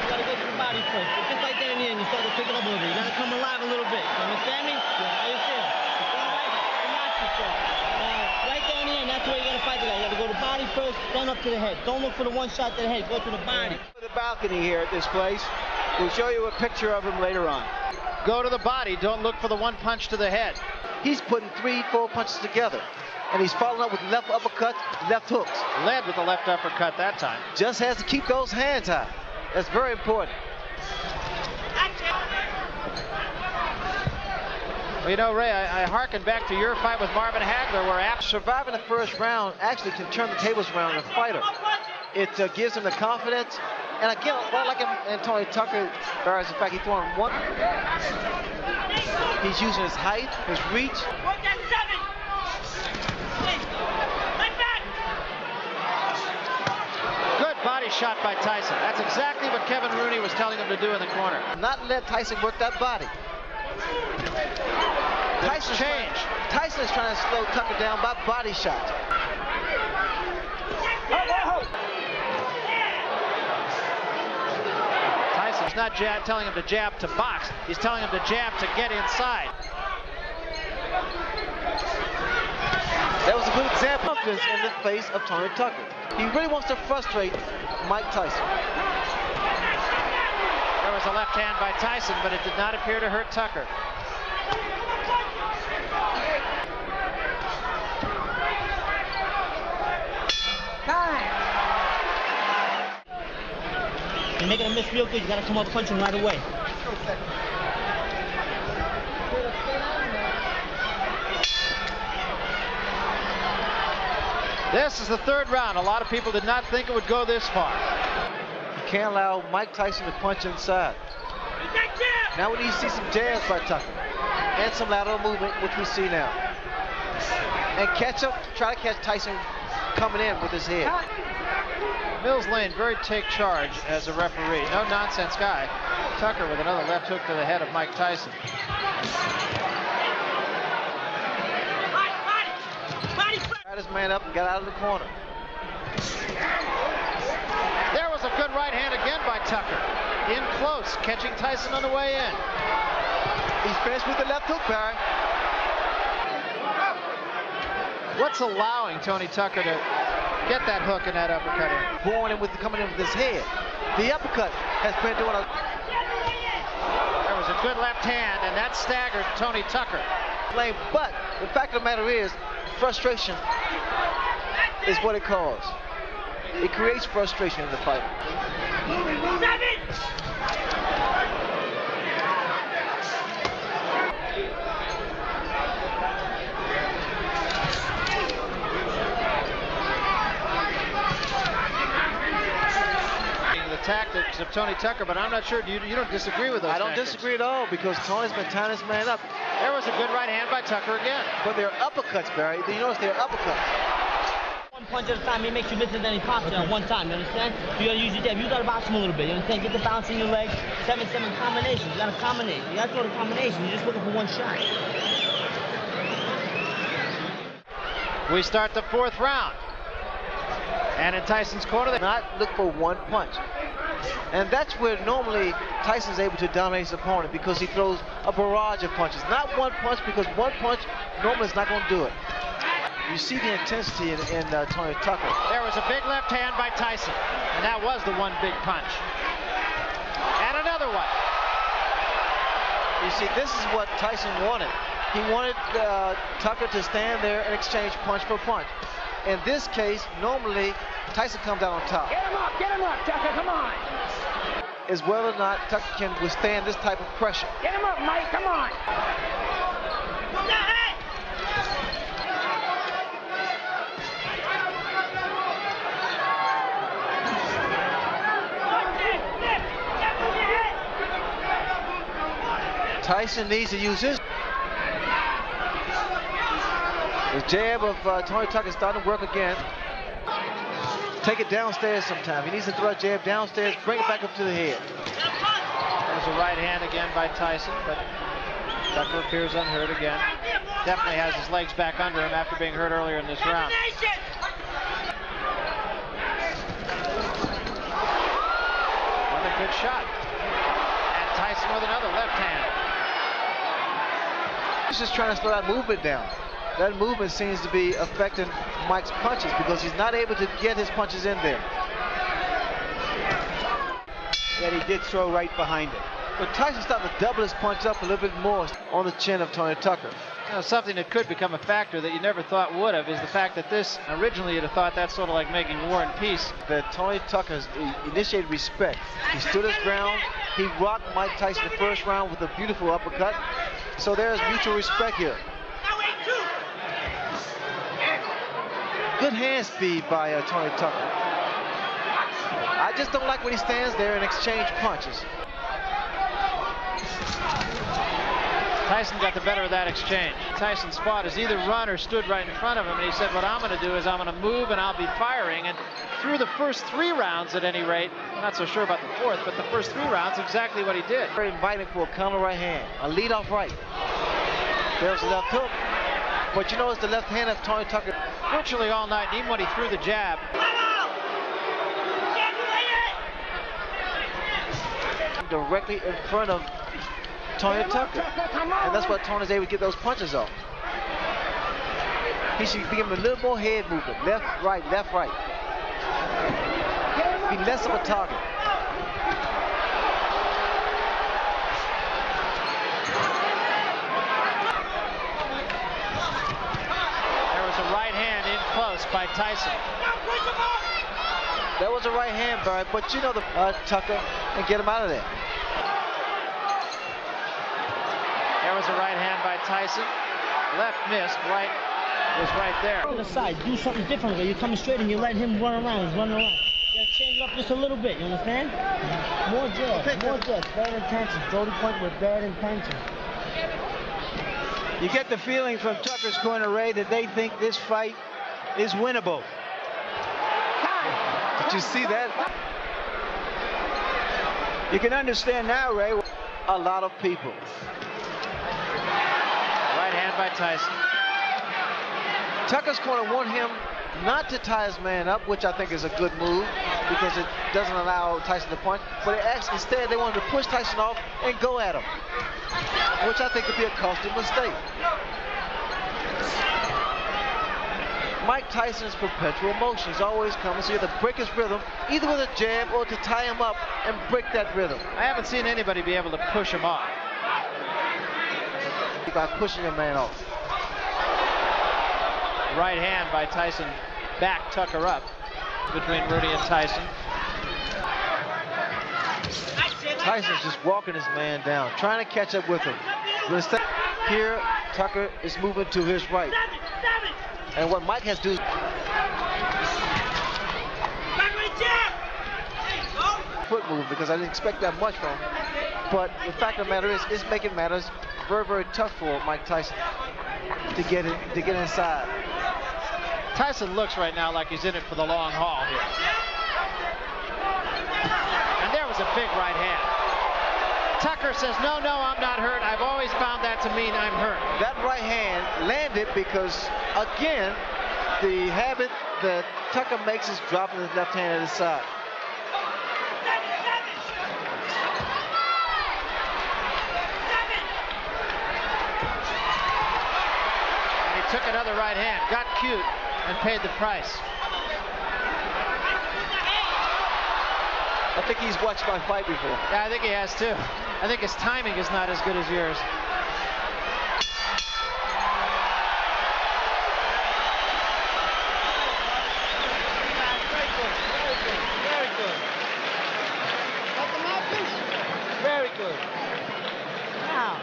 gotta go to the body first. Just like that in the end, you start to pick it up a little bit. You gotta come alive a little bit. You understand me? Yeah. How you feel? You feel right? Relax yourself. Right there in the end, that's where you gotta fight that. You gotta go to the body first, then up to the head. Don't look for the one shot to the head. Go to the body. The balcony here at this place. We'll show you a picture of him later on. Go to the body. Don't look for the one punch to the head. He's putting 3-4 punches together. And he's following up with left uppercuts, left hooks. Led with the left uppercut that time. Just has to keep those hands high. That's very important. Well, you know, Ray, I harken back to your fight with Marvin Hagler, where after surviving the first round actually can turn the tables around on a fighter. It gives him the confidence. And again, what I like in Tony Tucker, is the fact he's throwing one. He's using his height, his reach. Good body shot by Tyson. That's exactly what Kevin Rooney was telling him to do in the corner. Not let Tyson work that body. Tyson's trying to slow Tucker down by body shots. Tyson's not telling him to jab to box. He's telling him to jab to get inside. That was a good example in the face of Tony Tucker. He really wants to frustrate Mike Tyson. There was a left hand by Tyson, but it did not appear to hurt Tucker. You're making a miss real good. You gotta come up punching right away. This is the third round. A lot of people did not think it would go this far. You can't allow Mike Tyson to punch inside. Now we need to see some jabs by Tucker and some lateral movement, which we see now. And try to catch Tyson coming in with his head. Mills Lane, very take charge as a referee. No nonsense guy. Tucker with another left hook to the head of Mike Tyson. Got his man up and got out of the corner. There was a good right hand again by Tucker. In close, catching Tyson on the way in. He's finished with the left hook, Barry. What's allowing Tony Tucker to get that hook and that uppercut in? Coming in with his head. The uppercut has been doing a... There was a good left hand, and that staggered Tony Tucker. But the fact of the matter is, frustration is what it caused. It creates frustration in the fight. Tactics of Tony Tucker, but I'm not sure you don't disagree with those. I don't tactics. disagree at all, because Tony's been tying his man up. There was a good right hand by Tucker again. But they're uppercuts, Barry. You notice they're uppercuts. One punch at a time, it makes you miss it, then he pops it at one time, you understand? You gotta use your jab, you gotta box him a little bit, you understand? Get the bounce in your legs, 7-7 combinations, you gotta combinate. You gotta throw the combination, you're just looking for one shot. We start the fourth round. And in Tyson's corner, they not look for one punch. And that's where normally Tyson's able to dominate his opponent, because he throws a barrage of punches. Not one punch, because one punch normally is not going to do it. You see the intensity in Tony Tucker. There was a big left hand by Tyson, and that was the one big punch. And another one. You see, this is what Tyson wanted. He wanted Tucker to stand there and exchange punch for punch. In this case, normally Tyson comes out on top. Get him up, Tucker, come on. As well or not, Tucker can withstand this type of pressure. Get him up, Mike, come on. Tyson needs to use his. The jab of Tony Tucker is starting to work again. Take it downstairs sometime. He needs to throw a jab downstairs, bring it back up to the head. There's a right hand again by Tyson, but Tucker appears unhurt again. Definitely has his legs back under him after being hurt earlier in this round. Another good shot. And Tyson with another left hand. He's just trying to slow that movement down. That movement seems to be affecting Mike's punches, because he's not able to get his punches in there. That he did throw right behind it. But Tyson starting to double his punch up a little bit more on the chin of Tony Tucker. You know, something that could become a factor that you never thought would have is the fact that this, originally you'd have thought that's sort of like making war and peace. That Tony Tucker has initiated respect. He stood his ground. He rocked Mike Tyson the first round with a beautiful uppercut. So there's mutual respect here. Good hand speed by Tony Tucker. I just don't like when he stands there and exchange punches. Tyson got the better of that exchange. Tyson's fought has either run or stood right in front of him, and he said, what I'm going to do is I'm going to move and I'll be firing. And through the first 3 rounds, at any rate, I'm not so sure about the 4th, but the first 3 rounds, exactly what he did. Very inviting for a counter right hand, a lead off right. There's the left hook, but you know it's the left hand of Tony Tucker. Virtually all night, even when he threw the jab. Directly in front of Tony Tucker, and that's what Tony's able to get those punches off. He should be giving a little more head movement, left, right, left, right. Be less of a target. There was a right hand in close by Tyson. That was a right hand, Barry, but you know the Tucker and get him out of there. There was a right hand by Tyson. Left missed, right was right there. On the side, do something different where you're coming straight and you let him run around. He's running around. You gotta change it up just a little bit, you understand? More jabs, more jabs, bad intentions. Jody Point with bad intentions. You get the feeling from Tucker's corner, Ray, that they think this fight is winnable. Did you see that? You can understand now, Ray. A lot of people. Right hand by Tyson. Tucker's corner want him not to tie his man up, which I think is a good move because it doesn't allow Tyson to punch. But instead, they wanted to push Tyson off and go at him, which I think could be a costly mistake. Mike Tyson's perpetual motion. He's always coming, so you have to break his rhythm, either with a jab or to tie him up and break that rhythm. I haven't seen anybody be able to push him off. By pushing a man off. Right hand by Tyson, back Tucker up between Rudy and Tyson. Tyson's just walking his man down, trying to catch up with him. Here, Tucker is moving to his right. And what Mike has to do is foot move, because I didn't expect that much from him. But the fact of the matter is, it's making matters very, very tough for Mike Tyson to get inside. Tyson looks right now like he's in it for the long haul here. And there was a big right hand. Tucker says, no, I'm not hurt. I've always found that to mean I'm hurt. That right hand landed because, again, the habit that Tucker makes is dropping his left hand at his side. And he took another right hand, got cute, and paid the price. I think he's watched my fight before. Yeah, I think he has too. I think his timing is not as good as yours. Very good. Very good. Now,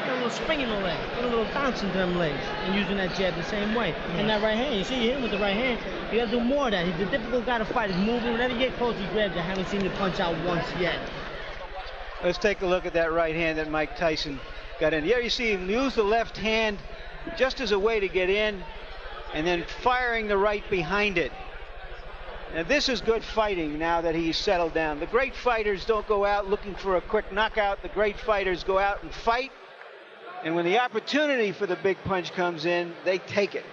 a little spring in the leg, a little bounce into them legs, and using that jab the same way. And that right hand, you see you hit him with the right hand, you gotta do more of that. He's a difficult guy to fight. He's moving. Whenever you get close, he grabs you. I haven't seen you punch out once yet. Let's take a look at that right hand that Mike Tyson got in. Yeah, you see him use the left hand just as a way to get in, and then firing the right behind it. Now this is good fighting now that he's settled down. The great fighters don't go out looking for a quick knockout. The great fighters go out and fight, and when the opportunity for the big punch comes in, they take it.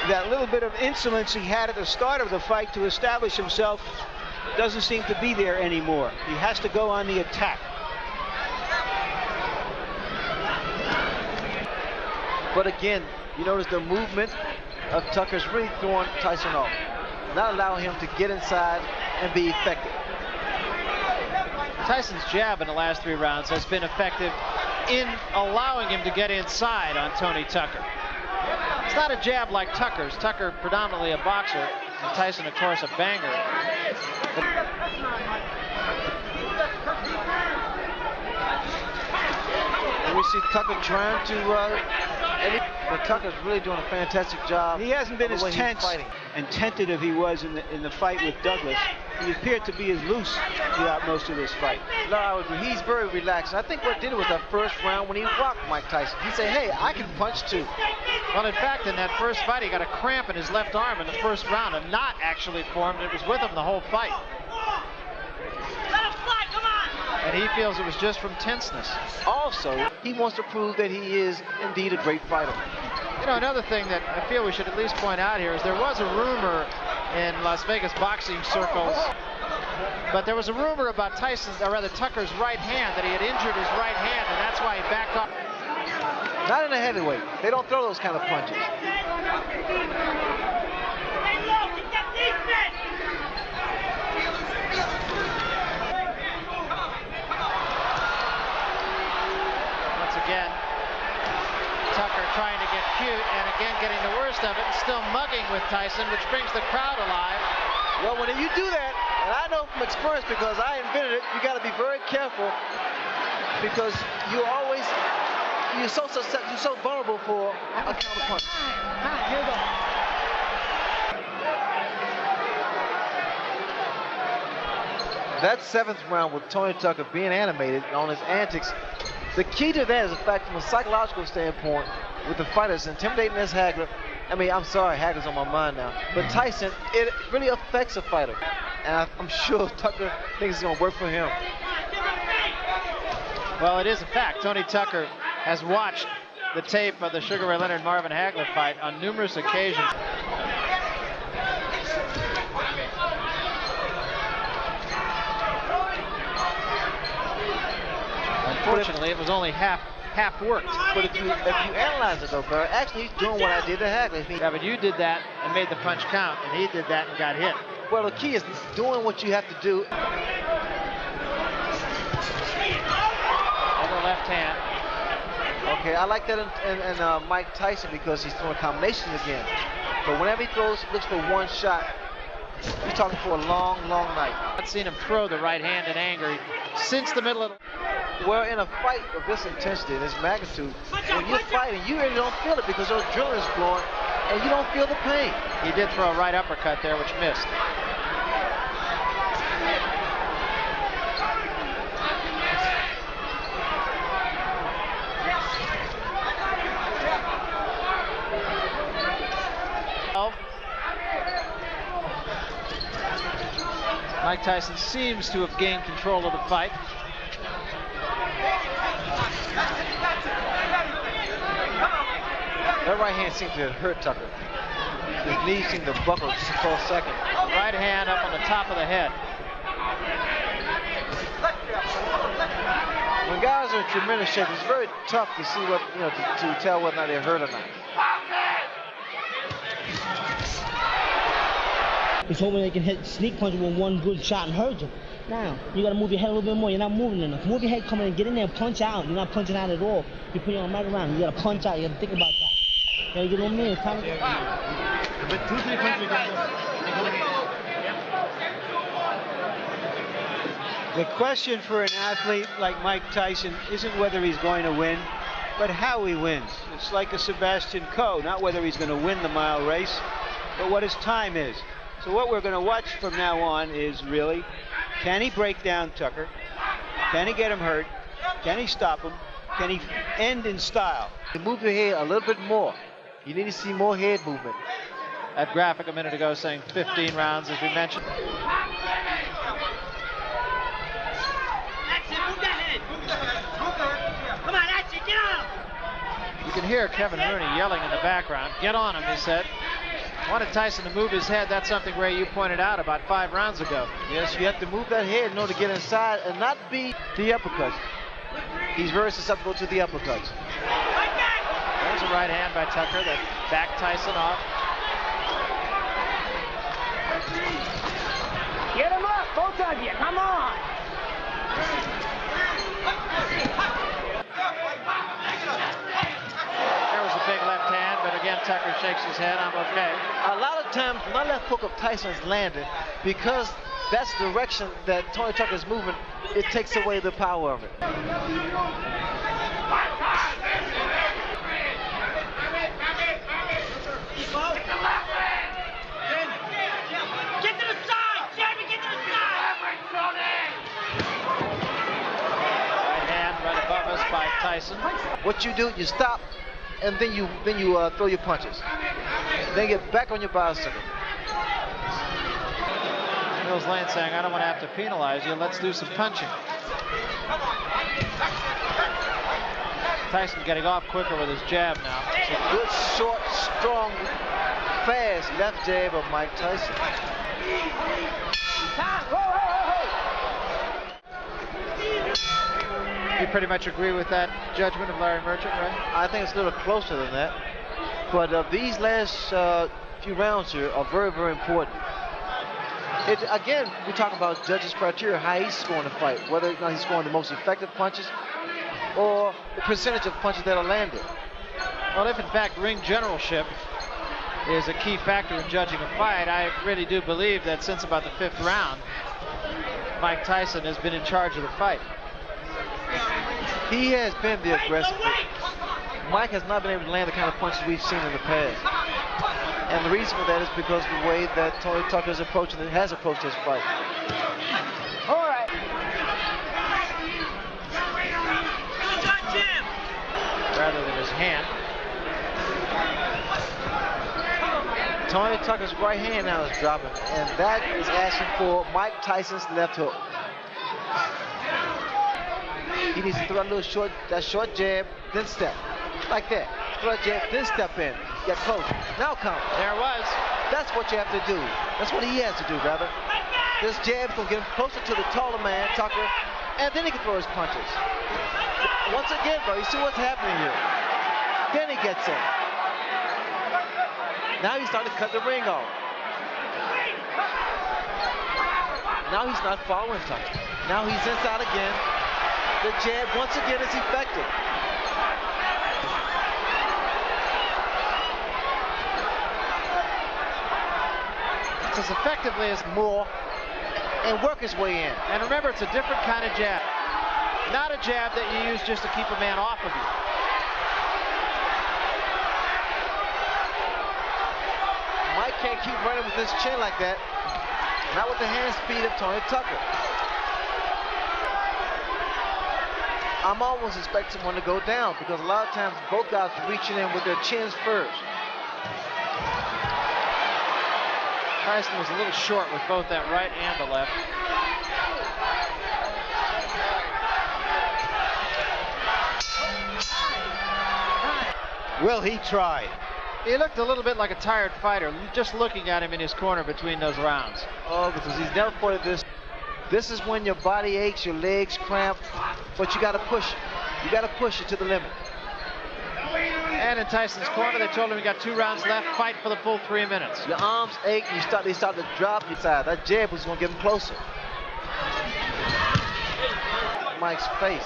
That little bit of insolence he had at the start of the fight to establish himself doesn't seem to be there anymore. He has to go on the attack. But again, you notice the movement of Tucker's really throwing Tyson off, not allowing him to get inside and be effective. Tyson's jab in the last 3 rounds has been effective in allowing him to get inside on Tony Tucker. It's not a jab like Tucker's. Tucker predominantly a boxer, and Tyson, of course, a banger. we see Tucker trying to, but Tucker's really doing a fantastic job. He hasn't been as tense and tentative he was in the fight with Douglas. He appeared to be as loose throughout most of this fight. No, I would agree. He's very relaxed. I think what did it was that first round when he rocked Mike Tyson. He said, hey, I can punch too. Well, in fact, in that first fight, he got a cramp in his left arm in the first round. A knot actually formed. It was with him the whole fight. And he feels it was just from tenseness. Also, he wants to prove that he is indeed a great fighter. You know, another thing that I feel we should at least point out here is there was a rumor in Las Vegas boxing circles, but there was a rumor about Tyson's, or rather Tucker's right hand, that he had injured his right hand, and that's why he backed off. Not in a heavyweight. They don't throw those kind of punches. Once again, Tucker trying to get cute and again getting the worst of it and still mugging with Tyson, which brings the crowd alive. Well, when you do that, and I know from experience because I invented it, you got to be very careful because you're so vulnerable for a counter punch. Here we go. That 7th round with Tony Tucker being animated on his antics, the key to that is the fact from a psychological standpoint with the fighters intimidating this Hagler. I mean, I'm sorry, Hagler's on my mind now. But Tyson, it really affects a fighter. And I'm sure Tucker thinks it's going to work for him. Well, it is a fact. Tony Tucker has watched the tape of the Sugar Ray Leonard Marvin Hagler fight on numerous occasions. Unfortunately, it was only half worked. But if you analyze it though, Barry, actually he's doing what I did to Hagler. Yeah, but you did that and made the punch count, and he did that and got hit. Well, the key is doing what you have to do. Other left hand. Okay, I like that in Mike Tyson because he's throwing combinations again. But whenever he looks for one shot, he's talking for a long, long night. I've seen him throw the right hand in anger since the middle of the... Well, in a fight of this intensity, this magnitude, when you're fighting, you really don't feel it because your adrenaline is flowing and you don't feel the pain. He did throw a right uppercut there, which missed. Mike Tyson seems to have gained control of the fight. That right hand seemed to hurt Tucker. His knee seemed to buckle just for a second. Right hand up on the top of the head. When guys are in tremendous shape, it's very tough to see what, to tell whether or not they're hurt or not. He's hoping they can hit sneak punch with one good shot and hurt you. Now, you gotta move your head a little bit more. You're not moving enough. Move your head, come in and get in there and punch out. You're not punching out at all. You're putting your arm right around. You gotta punch out. You gotta think about that. You gotta get on me. It's time to get The question for an athlete like Mike Tyson isn't whether he's going to win, but how he wins. It's like a Sebastian Coe, not whether he's going to win the mile race, but what his time is. So what we're going to watch from now on is really, can he break down Tucker? Can he get him hurt? Can he stop him? Can he end in style? Move your head a little bit more. You need to see more head movement. That graphic a minute ago saying 15 rounds, as we mentioned. That's it, move that head. Come on, that's it, get on him. You can hear Kevin Rooney yelling in the background. Get on him, he said. Wanted Tyson to move his head. That's something, Ray, you pointed out about 5 rounds ago. Yes, you have to move that head in order to get inside and not be the uppercuts. He's very susceptible to the uppercuts. There's a right hand by Tucker that backed Tyson off. Get him up, both of you, come on. There was a big left hand, but again, Tucker shakes his head. I'm okay. A lot of times, when that left hook of Tyson's landed, because that's the direction that Tony Tucker's moving, it takes away the power of it. What you do, you stop, and then you throw your punches. Then get back on your bicycle. Mills Lane saying, I don't want to have to penalize you. Let's do some punching. Tyson getting off quicker with his jab now. It's a good, short, strong, fast left jab of Mike Tyson. You pretty much agree with that judgment of Larry Merchant, right? I think it's a little closer than that. But these last few rounds here are very, very important. Again, we talk about judges' criteria, how he's scoring the fight, whether or not he's scoring the most effective punches or the percentage of punches that are landed. Well, if in fact ring generalship is a key factor in judging a fight, I really do believe that since about the 5th round, Mike Tyson has been in charge of the fight. He has been the aggressor. Mike has not been able to land the kind of punches we've seen in the past. And the reason for that is because of the way that Tony Tucker has approached this fight. All right. Rather than his hand. Tony Tucker's right hand now is dropping, and that is asking for Mike Tyson's left hook. He needs to throw that short jab, then step. Like that. Throw a jab, then step in. Get close. Now come. There it was. That's what you have to do. That's what he has to do, rather. This jab's going to get him closer to the taller man, Tucker, and then he can throw his punches. Once again, bro, you see what's happening here. Then he gets in. Now he's starting to cut the ring off. Now he's not following Tucker. Now he's inside again. The jab, once again, is effective. It's as effectively as more and work his way in. And remember, it's a different kind of jab. Not a jab that you use just to keep a man off of you. Mike can't keep running with his chin like that. Not with the hand speed of Tony Tucker. I'm almost expecting someone to go down because a lot of times both guys are reaching in with their chins first. Tyson was a little short with both that right and the left. Will he try? He looked a little bit like a tired fighter, just looking at him in his corner between those rounds. Oh, because he's never fought this. This is when your body aches, your legs cramp, but you got to push it. You got to push it to the limit. And in Tyson's corner, they told him he got 2 rounds left. Fight for the full 3 minutes. Your arms ache, they start to drop your side. That jab was going to get him closer. Mike's face.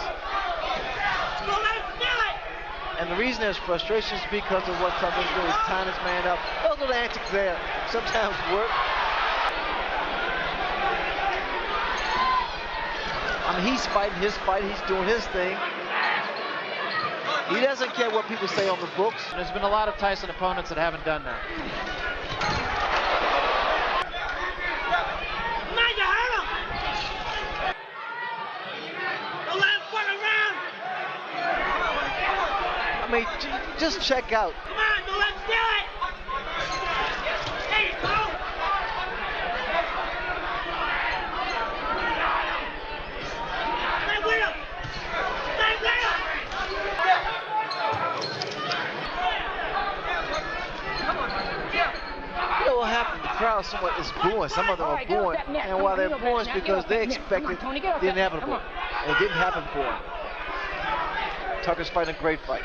And the reason there's frustration is because of what Tucker's doing. He's tying his man up. Those little antics there sometimes work. I mean, he's fighting his fight. He's doing his thing. He doesn't care what people say on the books. And there's been a lot of Tyson opponents that haven't done that. I mean, just check out. Come on, let's do it! Hey, go! Stay with him! Stay with him! You know what happened? The crowd somewhat is booing. Some of them are booing. And while they're booing, it's because they expected the inevitable. And it didn't happen for him. Tucker's fighting a great fight.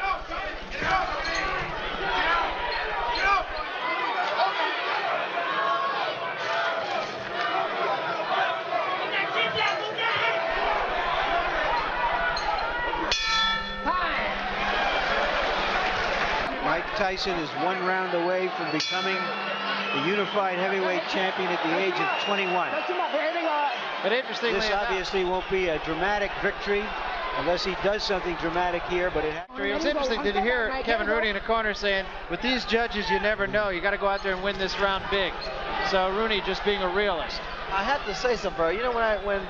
Mike Tyson is 1 round away from becoming the unified heavyweight champion at the age of 21. But interestingly This obviously won't be a dramatic victory unless he does something dramatic here, but it was interesting. Did you hear Kevin Rooney in the corner saying, with these judges, you never know. You got to go out there and win this round big. So Rooney just being a realist. I have to say something, bro. You know, when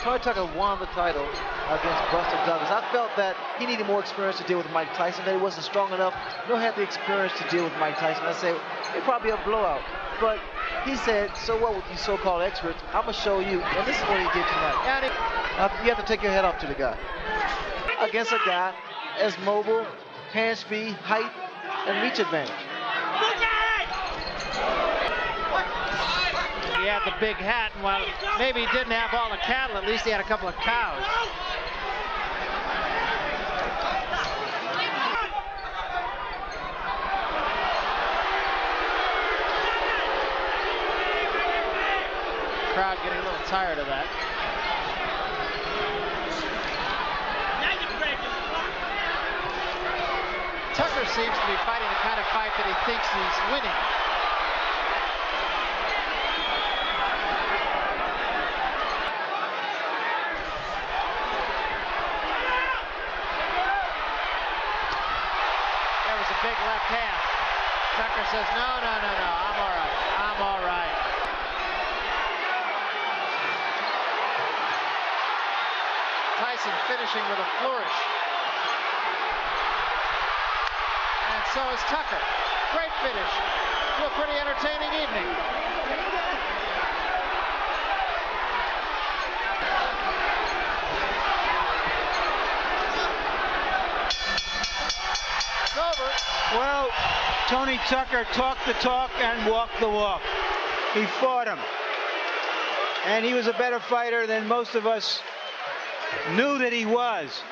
Tony Tucker won the title against Buster Douglas. I felt that he needed more experience to deal with Mike Tyson, that he wasn't strong enough, nor had the experience to deal with Mike Tyson. I said, it'd probably be a blowout. But he said, so what with you so-called experts? I'm going to show you. And this is what he did tonight. And you have to take your head off to the guy. Against a guy as mobile, hand speed, height, and reach advantage. He had the big hat, and while maybe he didn't have all the cattle, at least he had a couple of cows. Crowd getting a little tired of that. Tucker seems to be fighting the kind of fight that he thinks he's winning. There was a big left hand. Tucker says, no, I'm all right. I'm all right. Tyson finishing with a flourish. And so is Tucker. Great finish to a pretty entertaining evening. It's over. Well, Tony Tucker talked the talk and walked the walk. He fought him. And he was a better fighter than most of us knew that he was.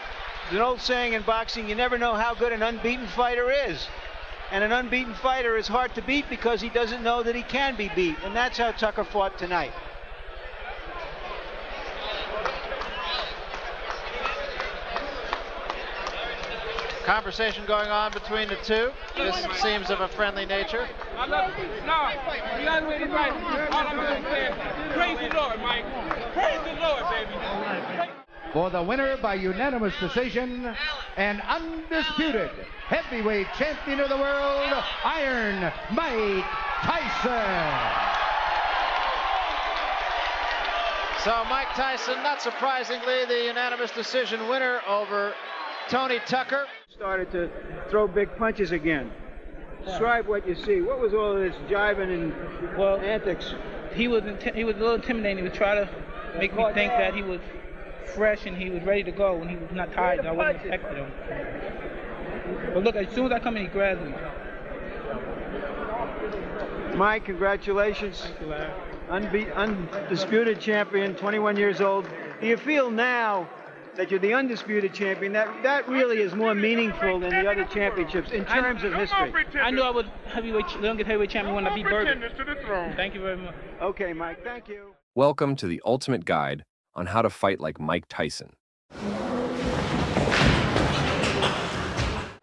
There's an old saying in boxing, you never know how good an unbeaten fighter is. And an unbeaten fighter is hard to beat because he doesn't know that he can be beat. And that's how Tucker fought tonight. Conversation going on between the two. This seems of a friendly nature. I love you. No, you guys wait and right. All I'm going to say is, praise the Lord, Mike. Praise the Lord, baby. For the winner by unanimous decision and undisputed heavyweight champion of the world, Iron Mike Tyson. So Mike Tyson, not surprisingly, the unanimous decision winner over Tony Tucker. Started to throw big punches again. Describe what you see. What was all this jiving and antics? He was a little intimidating. He was trying to make me think that he was fresh and he was ready to go when he was not tired. I wasn't expecting him. But look, as soon as I come in, he grabs me. Mike, congratulations. Thank you, Larry. Undisputed champion, 21 years old. Do you feel now that you're the undisputed champion, that really is more meaningful than the other championships in terms of history? I knew I was youngest heavyweight champion when I beat Bergen. Thank you very much. Okay, Mike, thank you. Welcome to the ultimate guide on how to fight like Mike Tyson.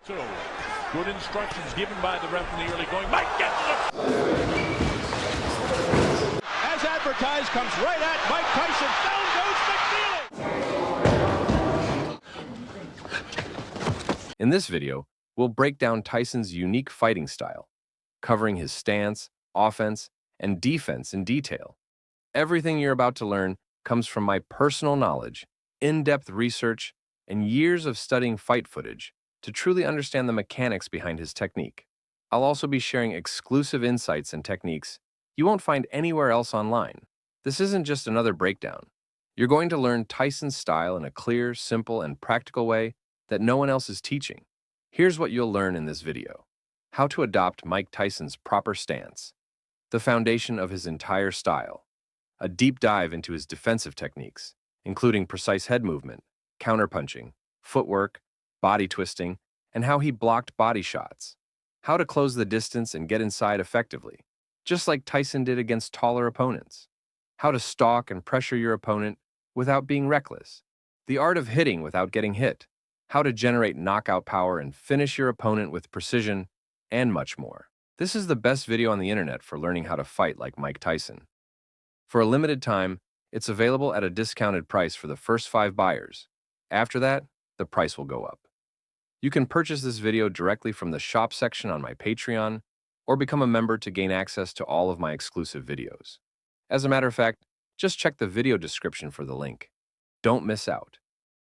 So, good instructions given by the ref in the early going. Mike gets it up! As advertised, comes right at Mike Tyson. Down goes McNeely! In this video, we'll break down Tyson's unique fighting style, covering his stance, offense, and defense in detail. Everything you're about to learn comes from my personal knowledge, in-depth research, and years of studying fight footage to truly understand the mechanics behind his technique. I'll also be sharing exclusive insights and techniques you won't find anywhere else online. This isn't just another breakdown. You're going to learn Tyson's style in a clear, simple, and practical way that no one else is teaching. Here's what you'll learn in this video: how to adopt Mike Tyson's proper stance, the foundation of his entire style, a deep dive into his defensive techniques, including precise head movement, counterpunching, footwork, body twisting, and how he blocked body shots, how to close the distance and get inside effectively, just like Tyson did against taller opponents, how to stalk and pressure your opponent without being reckless, the art of hitting without getting hit, how to generate knockout power and finish your opponent with precision, and much more. This is the best video on the internet for learning how to fight like Mike Tyson. For a limited time, it's available at a discounted price for the first 5 buyers. After that, the price will go up. You can purchase this video directly from the shop section on my Patreon, or become a member to gain access to all of my exclusive videos. As a matter of fact, just check the video description for the link. Don't miss out.